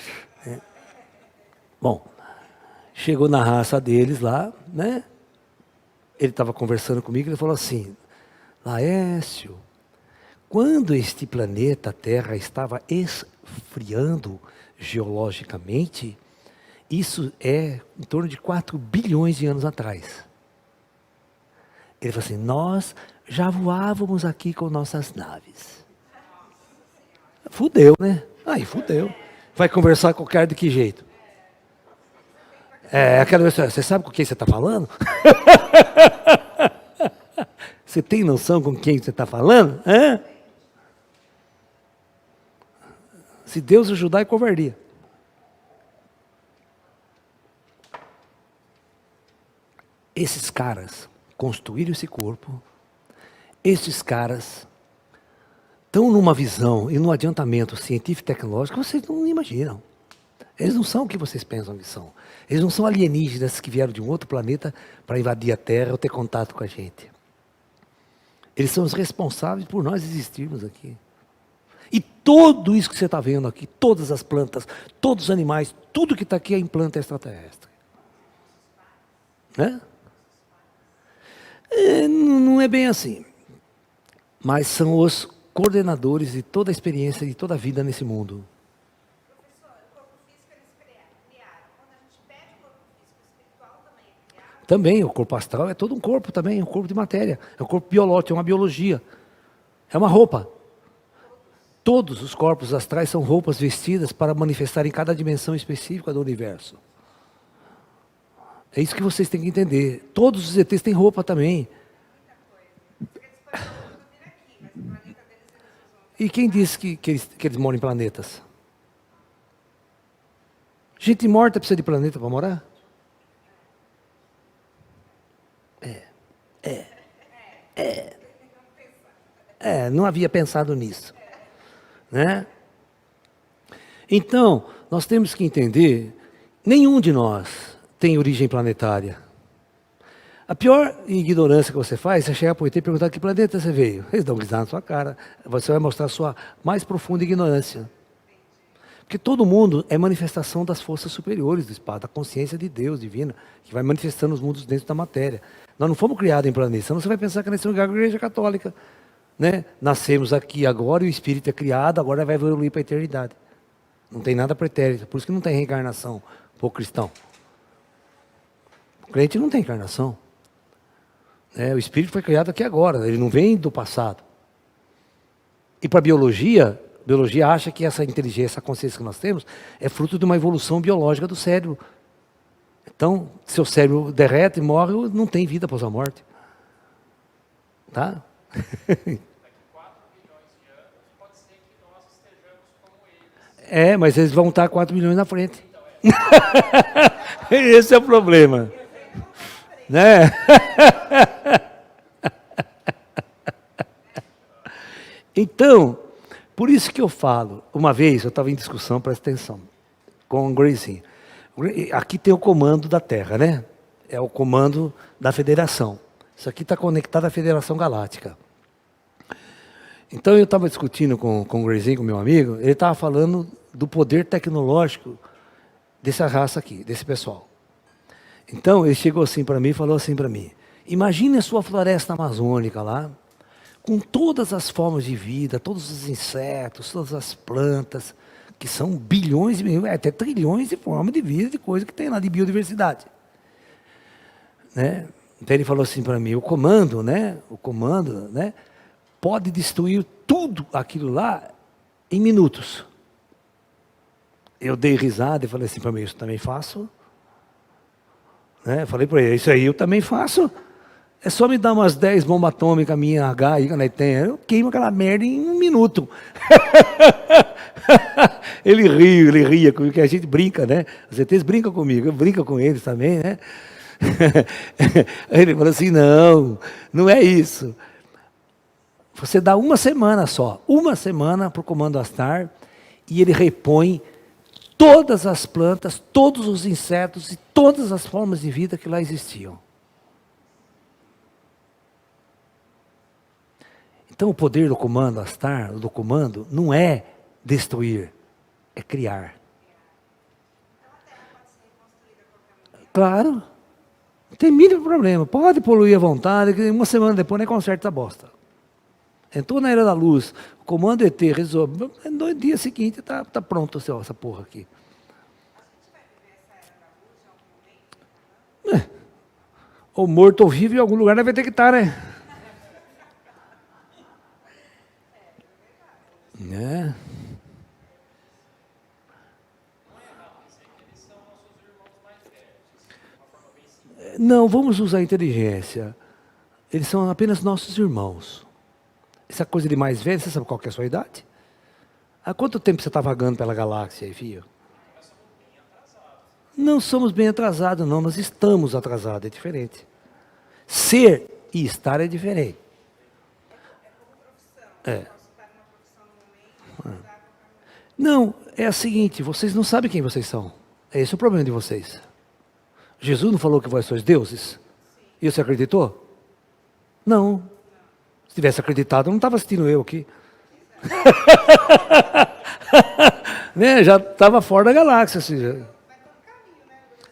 Bom, chegou na raça deles lá, né? Ele estava conversando comigo, ele falou assim, Laércio, quando este planeta Terra estava esfriando geologicamente, isso é em torno de 4 bilhões de anos atrás. Ele falou assim, nós já voávamos aqui com nossas naves. Fudeu, né? Aí fudeu. Vai conversar com o cara de que jeito? Aquela pessoa, você sabe com quem você está falando? Você tem noção com quem você está falando? Se Deus ajudar, é covardia. Esses caras construíram esse corpo, esses caras estão numa visão e num adiantamento científico e tecnológico que vocês não imaginam. Eles não são o que vocês pensam que são. Eles não são alienígenas que vieram de um outro planeta para invadir a Terra ou ter contato com a gente. Eles são os responsáveis por nós existirmos aqui. E tudo isso que você está vendo aqui, todas as plantas, todos os animais, tudo que está aqui é em planta extraterrestre. Né? Não é bem assim. Mas são os coordenadores de toda a experiência, de toda a vida nesse mundo. Também, o corpo astral é todo um corpo também, um corpo de matéria. É um corpo biológico, é uma biologia. É uma roupa. Todos os corpos astrais são roupas vestidas para manifestar em cada dimensão específica do universo. É isso que vocês têm que entender. Todos os ETs têm roupa também. E quem disse que eles moram em planetas? Gente morta precisa de planeta para morar? Não havia pensado nisso. Né? Então, nós temos que entender, nenhum de nós tem origem planetária. A pior ignorância que você faz é chegar para o ET e perguntar que planeta você veio. Eles dão risada na sua cara. Você vai mostrar a sua mais profunda ignorância. Porque todo mundo é manifestação das forças superiores do espaço, da consciência de Deus divina, que vai manifestando os mundos dentro da matéria. Nós não fomos criados em planetas, senão você vai pensar que nós somos a igreja católica. Né? Nascemos aqui agora e o espírito é criado, agora vai evoluir para a eternidade. Não tem nada pretérito, por isso que não tem reencarnação para o cristão. O crente não tem encarnação. O espírito foi criado aqui agora, ele não vem do passado. E para a biologia acha que essa inteligência, essa consciência que nós temos, é fruto de uma evolução biológica do cérebro. Então, seu cérebro derrete, morre, não tem vida após a morte. Tá? É, mas eles vão estar 4 milhões na frente. Esse é o problema. Né? Então, por isso que eu falo, uma vez eu estava em discussão, presta atenção, com o Grayson. Aqui tem o comando da Terra, né? É o comando da Federação. Isso aqui está conectado à Federação Galáctica. Então eu estava discutindo com o Grayson, com meu amigo, ele estava falando do poder tecnológico dessa raça aqui, desse pessoal. Então ele chegou assim para mim e falou assim para mim: imagine a sua floresta amazônica lá, com todas as formas de vida, todos os insetos, todas as plantas, que são bilhões, até trilhões de formas de vida, de coisa que tem lá de biodiversidade. Né? Então ele falou assim para mim: o comando, né, pode destruir tudo aquilo lá em minutos. Eu dei risada e falei assim para mim: isso também faço. Né? Falei para ele: isso aí eu também faço. É só me dar umas 10 bombas atômicas minha H aí, que tem, eu queimo aquela merda em 1 minuto. Ele ria comigo, que a gente brinca, né? Os ETs brincam comigo, eu brinco com eles também, né? Ele falou assim: não é isso. Você dá uma semana só, uma semana para o comando Astar, e ele repõe todas as plantas, todos os insetos e todas as formas de vida que lá existiam. Então o poder do comando Astar, do comando, não é destruir, é criar. Claro, não tem mínimo problema, pode poluir à vontade, que uma semana depois nem conserta essa bosta. Entrou na era da luz, o comando ET resolve, no dia seguinte está pronto essa porra aqui. Ou morto ou vivo, em algum lugar deve ter que estar, né? É. Não, vamos usar a inteligência. Eles são apenas nossos irmãos. Essa coisa de mais velho, você sabe qual que é a sua idade? Há quanto tempo você está vagando pela galáxia aí, filho? Não somos bem atrasados, não. Nós estamos atrasados, é diferente. Ser e estar é diferente. É. Não, é o seguinte, vocês não sabem quem vocês são. Esse é o problema de vocês. Jesus não falou que vós sois deuses? E você acreditou? Não. Se tivesse acreditado, eu não estava assistindo eu aqui. Né? Já estava fora da galáxia. Assim.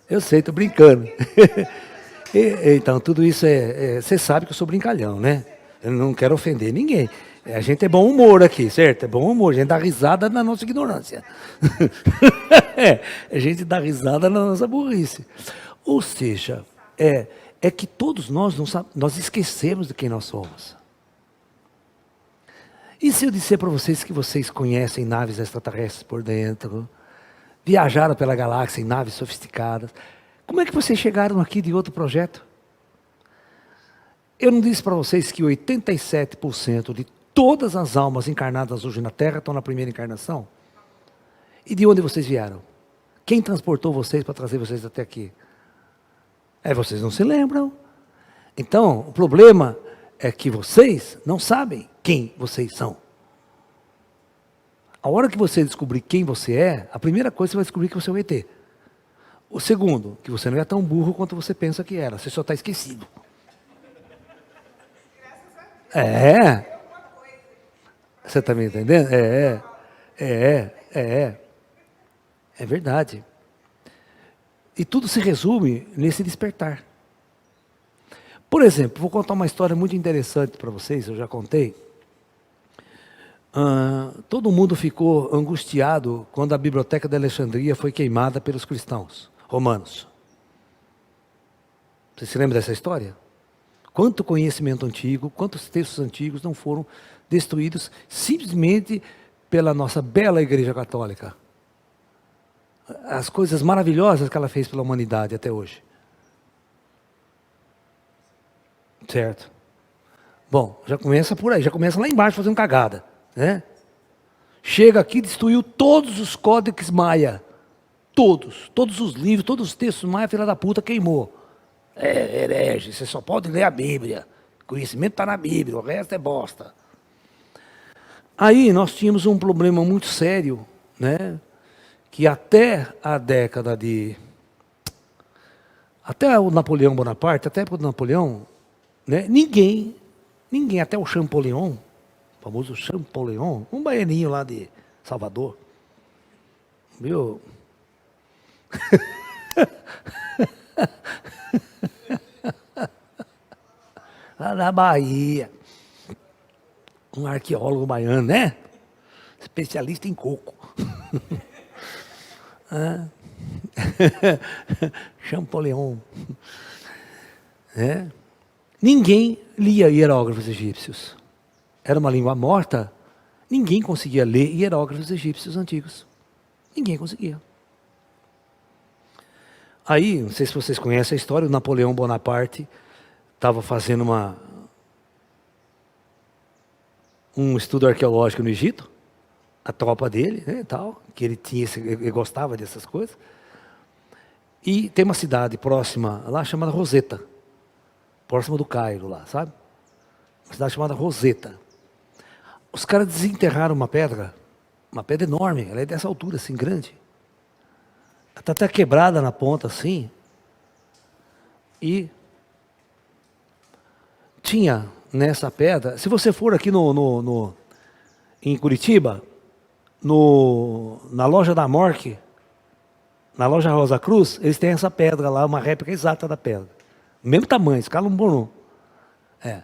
Eu sei, estou brincando. Então, tudo isso você sabe que eu sou brincalhão, né? Eu não quero ofender ninguém. A gente é bom humor aqui, certo? É bom humor. A gente dá risada na nossa ignorância. A gente dá risada na nossa burrice. Ou seja, é que todos nós esquecemos de quem nós somos. E se eu disser para vocês que vocês conhecem naves extraterrestres por dentro, viajaram pela galáxia em naves sofisticadas, como é que vocês chegaram aqui de outro projeto? Eu não disse para vocês que 87% de todas as almas encarnadas hoje na Terra estão na primeira encarnação? E de onde vocês vieram? Quem transportou vocês para trazer vocês até aqui? Vocês não se lembram. Então, o problema é que vocês não sabem quem vocês são. A hora que você descobrir quem você é, a primeira coisa você vai descobrir que você é um ET. O segundo, que você não é tão burro quanto você pensa que era, você só está esquecido. Você está me entendendo? É verdade. E tudo se resume nesse despertar. Por exemplo, vou contar uma história muito interessante para vocês, eu já contei. Todo mundo ficou angustiado quando a biblioteca de Alexandria foi queimada pelos cristãos romanos. Você se lembra dessa história? Quanto conhecimento antigo, quantos textos antigos não foram destruídos simplesmente pela nossa bela Igreja Católica? As coisas maravilhosas que ela fez pela humanidade até hoje. Certo? Bom, já começa por aí, já começa lá embaixo fazendo cagada, né? Chega aqui, destruiu todos os códex Maia. Todos os livros, todos os textos Maia, filha da puta, queimou. É herege, você só pode ler a Bíblia. Conhecimento está na Bíblia, o resto é bosta. Aí nós tínhamos um problema muito sério, né? Que até a década de... Até o Napoleão Bonaparte, até a época do Napoleão, né? Ninguém, até o Champollion, o famoso Champollion, um baianinho lá de Salvador, viu? Lá na Bahia, um arqueólogo baiano, né? Especialista em coco. Champollion. É. Ninguém lia hieróglifos egípcios. Era uma língua morta. Ninguém conseguia ler hieróglifos egípcios antigos. Ninguém conseguia. Aí, não sei se vocês conhecem a história, o Napoleão Bonaparte estava fazendo um estudo arqueológico no Egito, a tropa dele, né, tal, que ele gostava dessas coisas. E tem uma cidade próxima lá chamada Roseta, próxima do Cairo lá, sabe? Uma cidade chamada Roseta. Os caras desenterraram uma pedra enorme, ela é dessa altura, assim, grande. Ela está até quebrada na ponta, assim. E tinha nessa pedra, se você for aqui em Curitiba, na loja da Morque, na loja Rosa Cruz, eles têm essa pedra lá, uma réplica exata da pedra. Mesmo tamanho, escalambonô. É,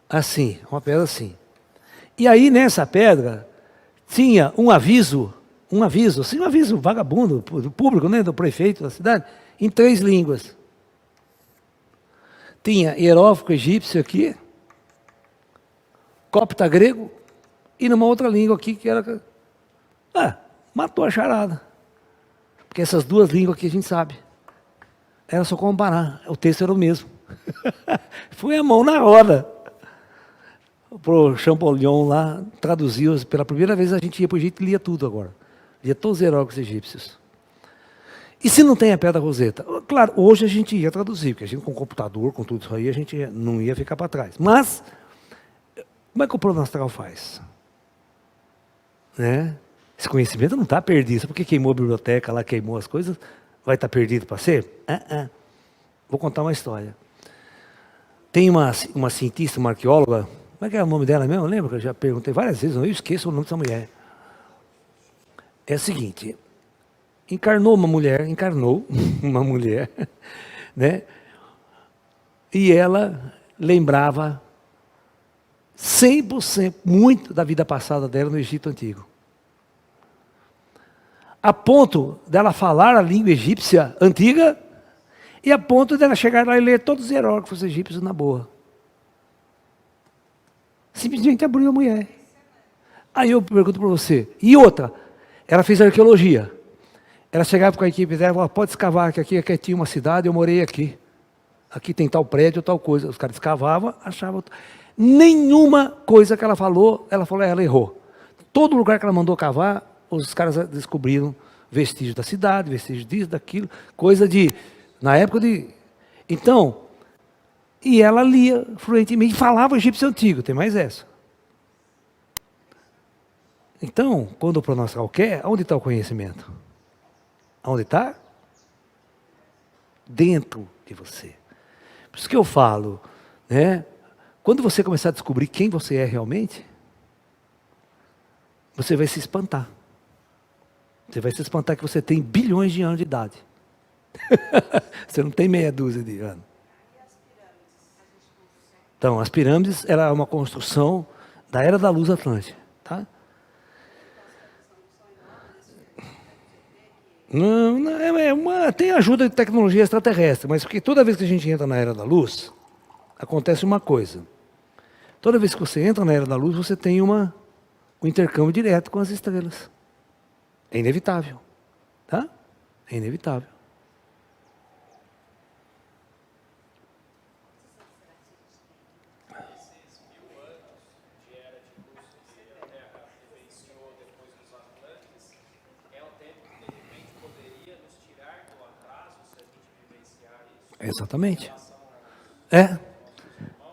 assim, uma pedra assim. E aí nessa pedra tinha um aviso vagabundo, do público, né, do prefeito da cidade, em 3 línguas. Tinha hierógrafo egípcio aqui, copta grego, e numa outra língua aqui que era... matou a charada. Porque essas 2 línguas aqui a gente sabe. Era só comparar, o texto era o mesmo. Foi a mão na roda. Pro Champollion lá, traduziu, pela primeira vez a gente ia para o Egito e lia tudo agora. Lia todos os hieróglifos egípcios. E se não tem a Pedra Roseta? Claro, hoje a gente ia traduzir, porque a gente com computador, com tudo isso aí, a gente não ia ficar para trás. Mas, como é que o plano astral faz? Né? Esse conhecimento não está perdido. Só porque queimou a biblioteca lá, queimou as coisas, vai estar perdido para ser? Vou contar uma história. Tem uma cientista, uma arqueóloga, como é que é o nome dela mesmo? Lembra que eu já perguntei várias vezes, eu esqueço o nome dessa mulher. É o seguinte, encarnou uma mulher, né? E ela lembrava 100% muito da vida passada dela no Egito Antigo. A ponto dela falar a língua egípcia antiga e a ponto dela chegar lá e ler todos os hieróglifos egípcios na boa. Simplesmente abriu a mulher. Aí eu pergunto para você, e outra, ela fez arqueologia. Ela chegava com a equipe dela e falava, pode escavar, que aqui tinha uma cidade, eu morei aqui. Aqui tem tal prédio, tal coisa. Os caras escavavam, achavam... Nenhuma coisa que ela falou, ela errou. Todo lugar que ela mandou cavar, os caras descobriram vestígios da cidade, vestígios disso, daquilo, coisa de... Na época de... Então, e ela lia fluentemente, falava egípcio antigo, tem mais essa. Então, quando o plano astral quer, onde está o conhecimento? Onde está? Dentro de você. Por isso que eu falo, né? Quando você começar a descobrir quem você é realmente, você vai se espantar. Você vai se espantar que você tem bilhões de anos de idade. Você não tem meia dúzia de anos. Então, as pirâmides era uma construção da Era da Luz Atlântica. Tá? Não, tem ajuda de tecnologia extraterrestre, mas porque toda vez que a gente entra na Era da Luz, acontece uma coisa. Toda vez que você entra na Era da Luz, você tem um intercâmbio direto com as estrelas. É inevitável. Tá? É inevitável. Exatamente. É.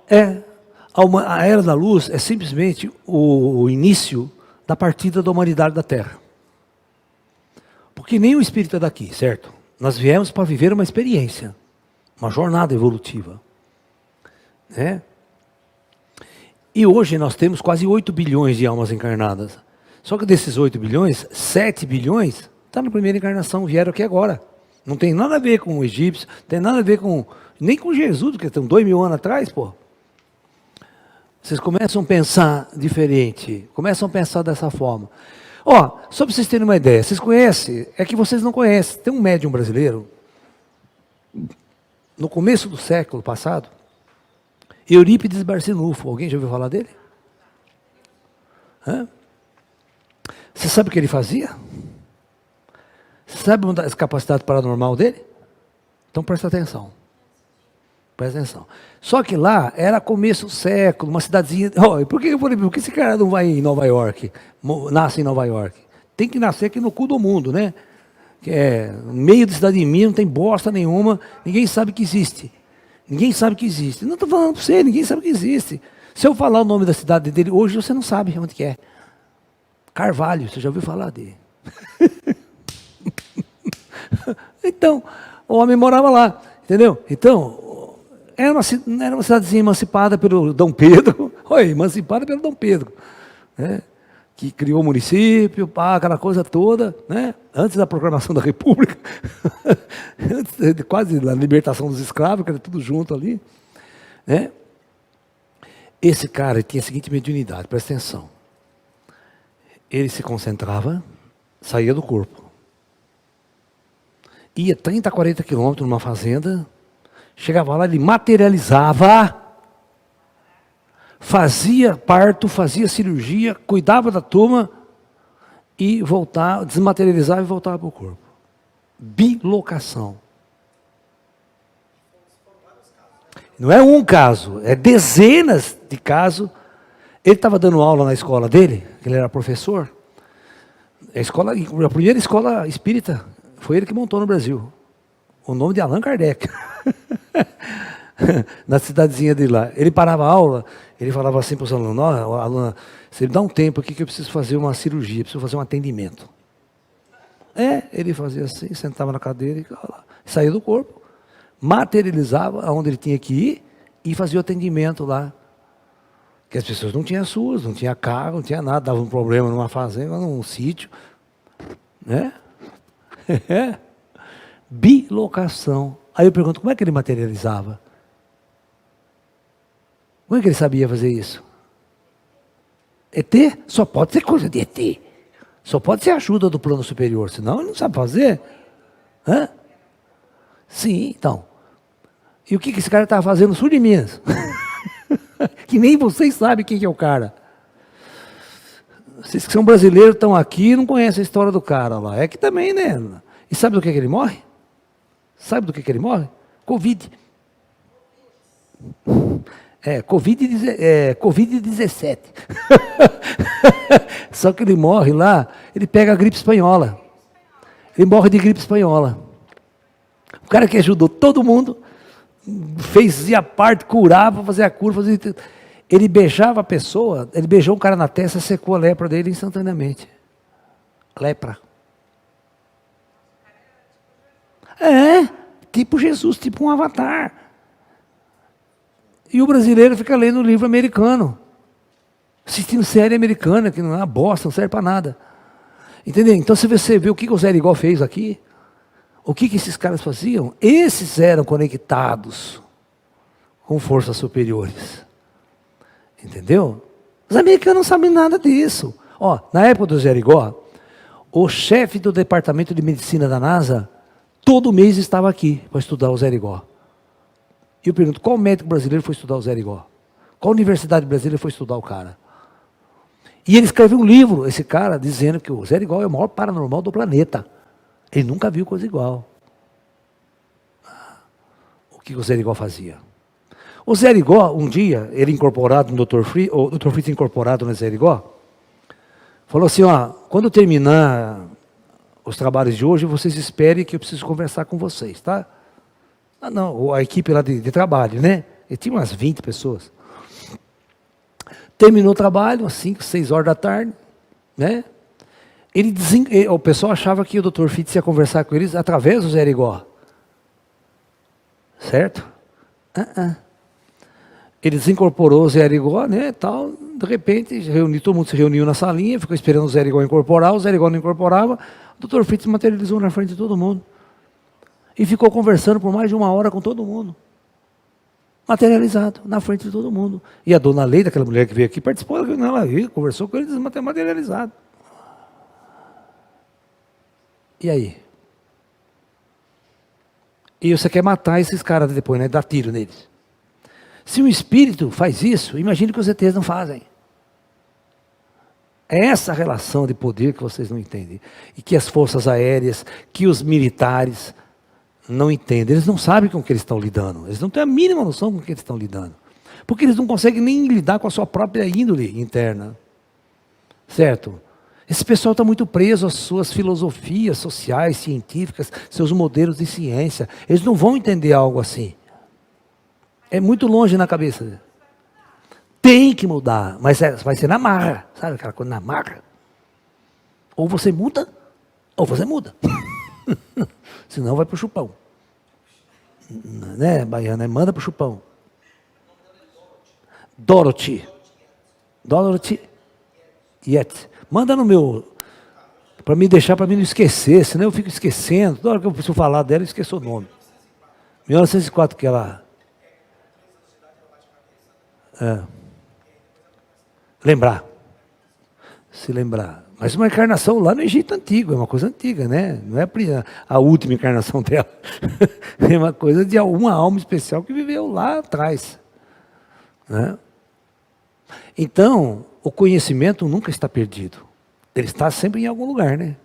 É. A Era da Luz é simplesmente o início da partida da humanidade da Terra. Porque nem o espírito é daqui, certo? Nós viemos para viver uma experiência, uma jornada evolutiva. Né? E hoje nós temos quase 8 bilhões de almas encarnadas. Só que desses 8 bilhões, 7 bilhões estão na primeira encarnação, vieram aqui agora. Não tem nada a ver com o egípcio, não tem nada a ver com, nem com Jesus, porque estão 2.000 anos atrás, pô. Vocês começam a pensar diferente, começam a pensar dessa forma. Ó, só para vocês terem uma ideia, vocês conhecem, é que vocês não conhecem, tem um médium brasileiro, no começo do século passado, Eurípides Barçanufo, alguém já ouviu falar dele? Hã? Você sabe o que ele fazia? Você sabe uma das capacidades paranormal dele? Então presta atenção. Presta atenção. Só que lá era começo do século, uma cidadezinha. Oh, por que eu falei, por que esse cara não vai em Nova York? Nasce em Nova York? Tem que nascer aqui no cu do mundo, né? Que é no meio da cidade de Minas, não tem bosta nenhuma, ninguém sabe que existe. Ninguém sabe que existe. Não estou falando para você, ninguém sabe que existe. Se eu falar o nome da cidade dele hoje, você não sabe onde que é. Carvalho, você já ouviu falar dele? Então, o homem morava lá, entendeu? Então, era uma cidadezinha emancipada pelo Dom Pedro, emancipada pelo Dom Pedro, né? Que criou o município, pá, aquela coisa toda, né? Antes da proclamação da República, antes quase da libertação dos escravos, que era tudo junto ali, né? Esse cara tinha a seguinte mediunidade, presta atenção. Ele se concentrava, saía do corpo. Ia 30, 40 quilômetros numa fazenda, chegava lá, ele materializava, fazia parto, fazia cirurgia, cuidava da turma e voltava, desmaterializava e voltava para o corpo. Bilocação. Não é um caso, é dezenas de casos. Ele estava dando aula na escola dele, ele era professor. A primeira escola espírita foi ele que montou no Brasil. O nome de Allan Kardec. Na cidadezinha dele lá. Ele parava a aula, ele falava assim para os alunos: aluna, você me dá um tempo aqui que eu preciso fazer uma cirurgia, preciso fazer um atendimento. Ele fazia assim, sentava na cadeira e saía do corpo, materializava aonde ele tinha que ir e fazia o atendimento lá. Que as pessoas não tinham SUS, não tinha carro, não tinha nada, dava um problema numa fazenda, num sítio, né? Bilocação. Aí eu pergunto, como é que ele materializava? Como é que ele sabia fazer isso? ET? Só pode ser coisa de ET. Só pode ser ajuda do plano superior, senão ele não sabe fazer. Hã? Sim, então. E o que esse cara estava fazendo no sul de Minas? Que nem vocês sabem quem que é o cara. Vocês que são brasileiros estão aqui e não conhecem a história do cara lá. É que também, né? E sabe do que ele morre? Sabe do que ele morre? Covid. Covid-17. Só que ele morre lá, ele pega a gripe espanhola. Ele morre de gripe espanhola. O cara que ajudou todo mundo, fazia parte, curava, fazia a cura, ele beijava a pessoa, ele beijou um cara na testa, secou a lepra dele instantaneamente. Lepra. Tipo Jesus, tipo um avatar. E o brasileiro fica lendo o livro americano, assistindo série americana, que não é uma bosta, não serve para nada. Entendeu? Então, se você vê o que o Zé Rigó fez aqui, o que esses caras faziam, esses eram conectados com forças superiores. Entendeu? Os americanos não sabem nada disso. Na época do Zé Rigó, o chefe do departamento de medicina da NASA, todo mês estava aqui para estudar o Zé Rigó. E eu pergunto, qual médico brasileiro foi estudar o Zé Rigó? Qual universidade brasileira foi estudar o cara? E ele escreveu um livro, esse cara, dizendo que o Zé Rigó é o maior paranormal do planeta. Ele nunca viu coisa igual. O que o Zé Rigó fazia? O Zé Rigó, um dia, ele incorporado no Dr. Fritz, o Dr. Fritz incorporado no Zé Rigó, falou assim, quando eu terminar os trabalhos de hoje, vocês esperem que eu preciso conversar com vocês, tá? Ah, não, a equipe lá de trabalho, né? E tinha umas 20 pessoas. Terminou o trabalho, às 5, 6 horas da tarde, né? O pessoal achava que o Dr. Fitz ia conversar com eles através do Zé Arigó. Certo? Ele desincorporou o Zé Arigó, né, tal. De repente, todo mundo se reuniu na salinha, ficou esperando o Zé Arigó incorporar. O Zé Arigó não incorporava. O Dr. Fitz materializou na frente de todo mundo. E ficou conversando por mais de 1 hora com todo mundo. Materializado, na frente de todo mundo. E a dona Leida, aquela mulher que veio aqui, participou, ela veio, conversou com ele, materializado. E aí? E você quer matar esses caras depois, né? Dar tiro neles. Se o espírito faz isso, imagine que os ETs não fazem. É essa relação de poder que vocês não entendem. E que as forças aéreas, que os militares não entendem. Eles não sabem com o que eles estão lidando. Eles não têm a mínima noção com o que eles estão lidando. Porque eles não conseguem nem lidar com a sua própria índole interna. Certo? Esse pessoal está muito preso às suas filosofias sociais, científicas, seus modelos de ciência. Eles não vão entender algo assim. É muito longe na cabeça. Tem que mudar, mas vai ser na marra. Sabe aquela coisa na marra? Ou você muda, ou você muda. Senão vai pro chupão. Né, Baiana? Manda pro chupão. Dorothy. Yet. Manda no meu, para me deixar, para mim não esquecer, senão eu fico esquecendo. Toda hora que eu preciso falar dela, eu esqueço o nome. 1904, que ela... Lembrar. Se lembrar. Mas uma encarnação lá no Egito Antigo, é uma coisa antiga, né? Não é a última encarnação dela. É uma coisa de uma alma especial que viveu lá atrás. Né? Então, o conhecimento nunca está perdido. Ele está sempre em algum lugar, né?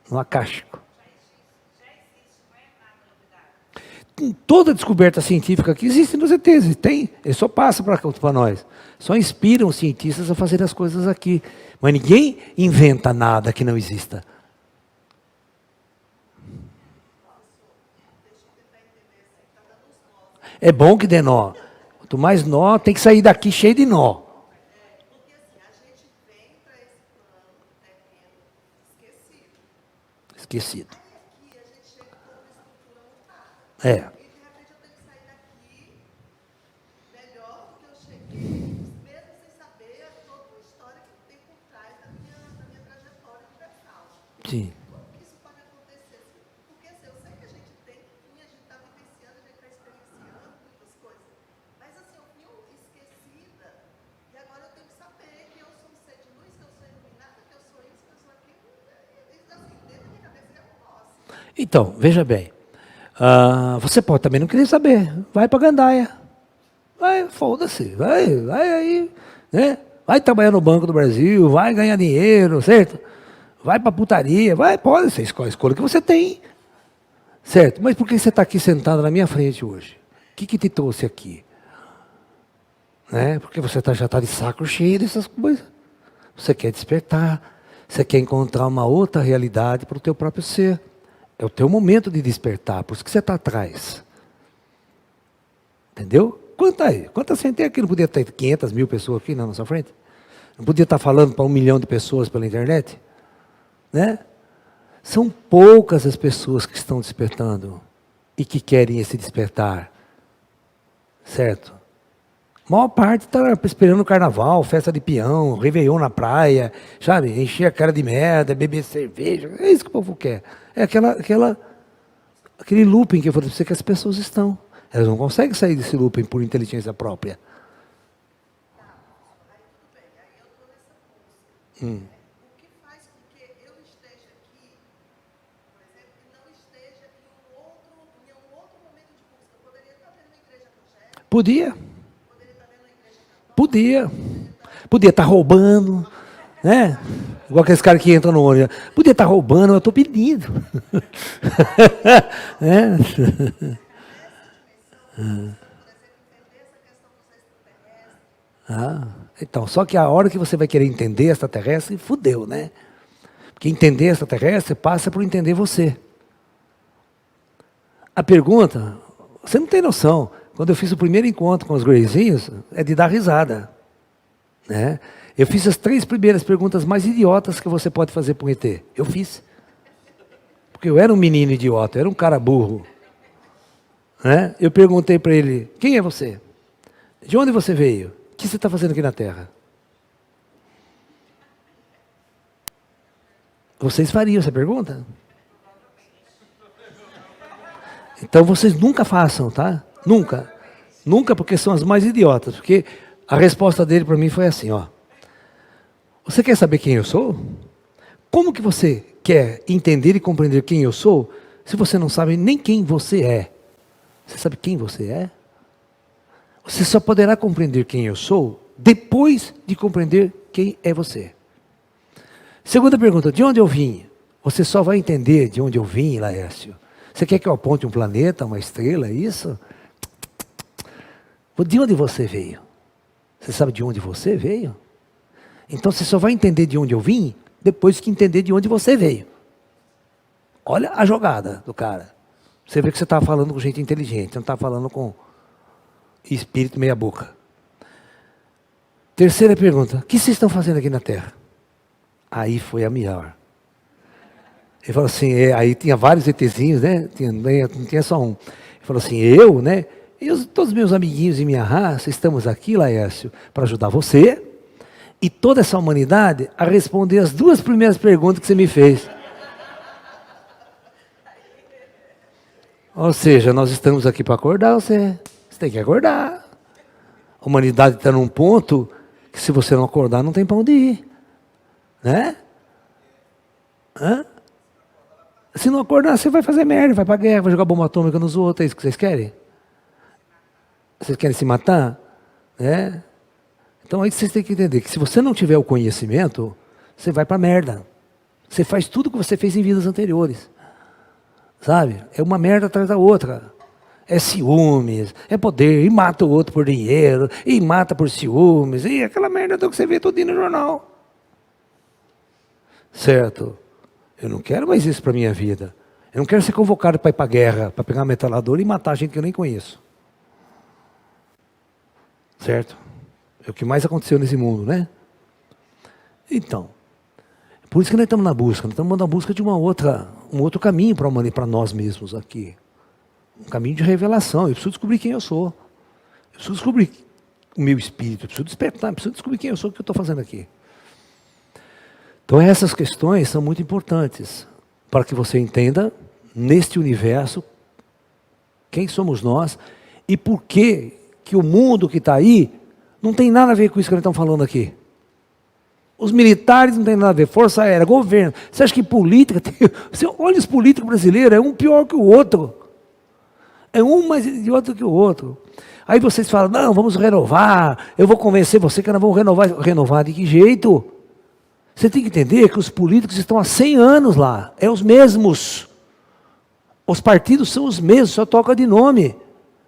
No acástico. Toda descoberta científica que existe nos ETs, tem, ele só passa para nós. Só inspiram os cientistas a fazer as coisas aqui. Mas ninguém inventa nada que não exista. É bom que dê nó. Quanto mais nó, tem que sair daqui cheio de nó. Esquecido. É. Sim. Isso pode acontecer. Porque assim, eu sei que a gente tem, a gente está vivenciando, a gente está experienciando muitas coisas. Mas assim, eu fui esquecida. E agora eu tenho que saber que eu sou um ser de luz, que eu sou iluminada, que eu sou isso, que eu sou aquilo. Isso assim, dentro da minha cabeça é um nosso. Então, veja bem. Você pode também não querer saber. Vai para Gandaia. Vai, foda-se. Vai aí. Né? Vai trabalhar no Banco do Brasil, vai ganhar dinheiro, certo? Vai para putaria, pode ser escolha que você tem. Certo? Mas por que você está aqui sentado na minha frente hoje? O que te trouxe aqui? Né? Porque você já está de saco cheio dessas coisas. Você quer despertar, você quer encontrar uma outra realidade para o teu próprio ser. É o teu momento de despertar, por isso que você está atrás. Entendeu? Quantas gente tem aqui? Não podia ter 500 mil pessoas aqui na nossa frente? Não podia estar falando para 1 milhão de pessoas pela internet? Né? São poucas as pessoas que estão despertando e que querem esse despertar. Certo? A maior parte está esperando o carnaval, festa de peão, réveillon na praia, sabe? Encher a cara de merda, beber cerveja. É isso que o povo quer. É aquele looping que eu falei para você que as pessoas estão. Elas não conseguem sair desse looping por inteligência própria. Podia estar roubando, né? Igual aqueles caras que entram no ônibus. Podia estar roubando, eu estou pedindo. É. Então, só que a hora que você vai querer entender extraterrestre, fudeu, né? Porque entender extraterrestre passa por entender você. A pergunta, Você não tem noção. Quando eu fiz o primeiro encontro com os gurizinhos, é de dar risada. Né? Eu fiz as 3 primeiras perguntas mais idiotas que você pode fazer para um ET. Eu fiz. Porque eu era um menino idiota, eu era um cara burro. Né? Eu perguntei para ele, quem é você? De onde você veio? O que você está fazendo aqui na Terra? Vocês fariam essa pergunta? Então vocês nunca façam, tá? Nunca. Nunca, porque são as mais idiotas. Porque a resposta dele para mim foi assim, ó. Você quer saber quem eu sou? Como que você quer entender e compreender quem eu sou, se você não sabe nem quem você é? Você sabe quem você é? Você só poderá compreender quem eu sou depois de compreender quem é você. Segunda pergunta, de onde eu vim? Você só vai entender de onde eu vim, Laércio. Você quer que eu aponte um planeta, uma estrela, é isso? De onde você veio? Você sabe de onde você veio? Então você só vai entender de onde eu vim depois que entender de onde você veio. Olha a jogada do cara. Você vê que você está falando com gente inteligente, você não está falando com espírito meia boca. Terceira pergunta, o que vocês estão fazendo aqui na Terra? Aí foi a melhor. Ele falou assim, aí tinha vários ETzinhos, né? Não tinha só um. Ele falou assim, eu, né? Todos os meus amiguinhos e minha raça, estamos aqui, Laércio, para ajudar você e toda essa humanidade a responder as 2 primeiras perguntas que você me fez. Ou seja, nós estamos aqui para acordar você. Você tem que acordar. A humanidade está num ponto que se você não acordar, não tem para onde ir. Né? Hã? Se não acordar, você vai fazer merda, vai para guerra, vai jogar bomba atômica nos outros. É isso que vocês querem? Vocês querem se matar? Né? Então aí vocês têm que entender que se você não tiver o conhecimento, você vai para merda. Você faz tudo que você fez em vidas anteriores. Sabe? É uma merda atrás da outra. É ciúmes, é poder, e mata o outro por dinheiro, e mata por ciúmes, e aquela merda que você vê tudo no jornal. Certo? Eu não quero mais isso para a minha vida. Eu não quero ser convocado para ir para a guerra, para pegar uma metralhadora e matar gente que eu nem conheço. Certo? É o que mais aconteceu nesse mundo, né? Então, por isso que nós estamos na busca. Nós estamos na busca de um outro caminho para nós mesmos aqui. Um caminho de revelação. Eu preciso descobrir quem eu sou. Eu preciso descobrir o meu espírito. Eu preciso despertar. Eu preciso descobrir quem eu sou, o que eu estou fazendo aqui. Então essas questões são muito importantes para que você entenda, neste universo, quem somos nós e por que o mundo que está aí não tem nada a ver com isso que nós estamos falando aqui. Os militares não tem nada a ver, Força Aérea, governo. Você acha que política... Você olha os políticos brasileiros, é um pior que o outro. É um mais idiota que o outro. Aí vocês falam, não, vamos renovar, eu vou convencer você que nós vamos renovar. Renovar de que jeito? Você tem que entender que os políticos estão há 100 anos lá, é os mesmos. Os partidos são os mesmos, só toca de nome.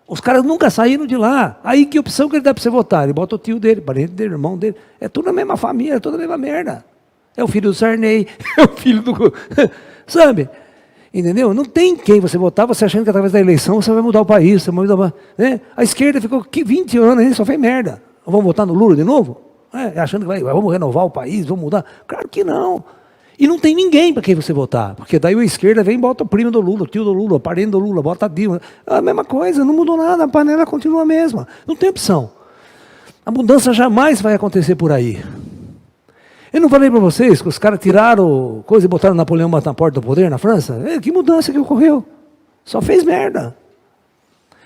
Os caras nunca saíram de lá. Aí que opção que ele dá para você votar? Ele bota o tio dele, parente dele, irmão dele. É tudo a mesma família, é tudo a mesma merda. É o filho do Sarney, é o filho do... Sabe? Entendeu? Não tem quem você votar, você achando que através da eleição você vai mudar o país. Você vai mudar, né? A esquerda ficou 20 anos aí, só fez merda. Vamos votar no Lula de novo? Achando que vamos renovar o país, vamos mudar. Claro que não. E não tem ninguém para quem você votar. Porque daí a esquerda vem e bota o primo do Lula, o tio do Lula, o parente do Lula, bota a Dilma. É a mesma coisa, não mudou nada, a panela continua a mesma. Não tem opção. A mudança jamais vai acontecer por aí. Eu não falei para vocês que os caras tiraram coisa e botaram Napoleão na porta do poder na França? Que mudança que ocorreu? Só fez merda.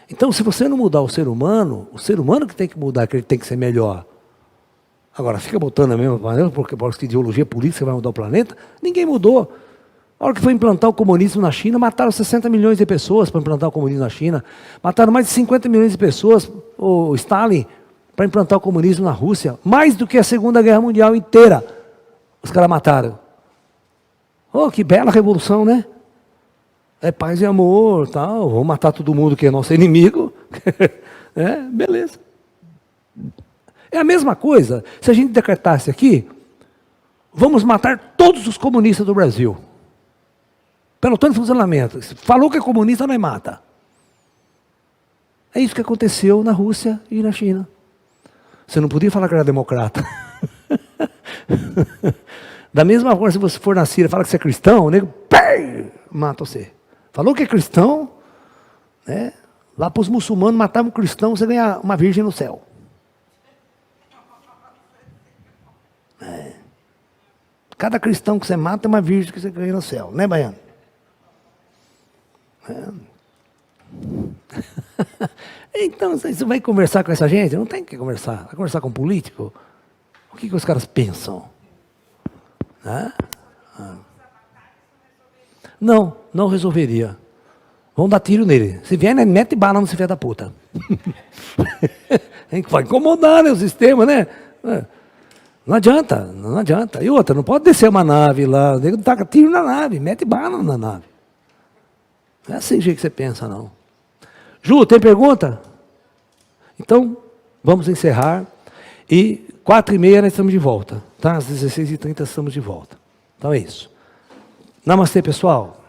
Então, se você não mudar o ser humano que tem que mudar, que ele tem que ser melhor. Agora, fica botando a mesma panela, porque por que ideologia política vai mudar o planeta? Ninguém mudou. A hora que foi implantar o comunismo na China, mataram 60 milhões de pessoas para implantar o comunismo na China. Mataram mais de 50 milhões de pessoas, o Stalin, para implantar o comunismo na Rússia. Mais do que a Segunda Guerra Mundial inteira. Os caras mataram. Oh, que bela revolução, né? É paz e amor, tal. Vamos matar todo mundo que é nosso inimigo. Beleza. É a mesma coisa, se a gente decretasse aqui, vamos matar todos os comunistas do Brasil. Pelotão de funcionamento. Falou que é comunista, não é mata. É isso que aconteceu na Rússia e na China. Você não podia falar que era democrata. Da mesma forma, se você for na Síria e falar que você é cristão, o nego mata você. Falou que é cristão, né? Lá para os muçulmanos matavam um cristão, você ganha uma virgem no céu. Cada cristão que você mata é uma virgem que você ganha no céu, né, Baiano? Então, você vai conversar com essa gente? Não tem que conversar. Vai conversar com um político? O que os caras pensam? Não, não resolveria. Vão dar tiro nele. Se vier, né, mete bala nesse filho da puta. Vai incomodar, né, o sistema, né? Não adianta, não adianta. E outra, não pode descer uma nave lá, o nego taca tiro na nave, mete bala na nave. Não é assim o jeito que você pensa, não. Ju, tem pergunta? Então, vamos encerrar. E 4h30 nós estamos de volta. Tá? Às 16h30 estamos de volta. Então é isso. Namastê, pessoal.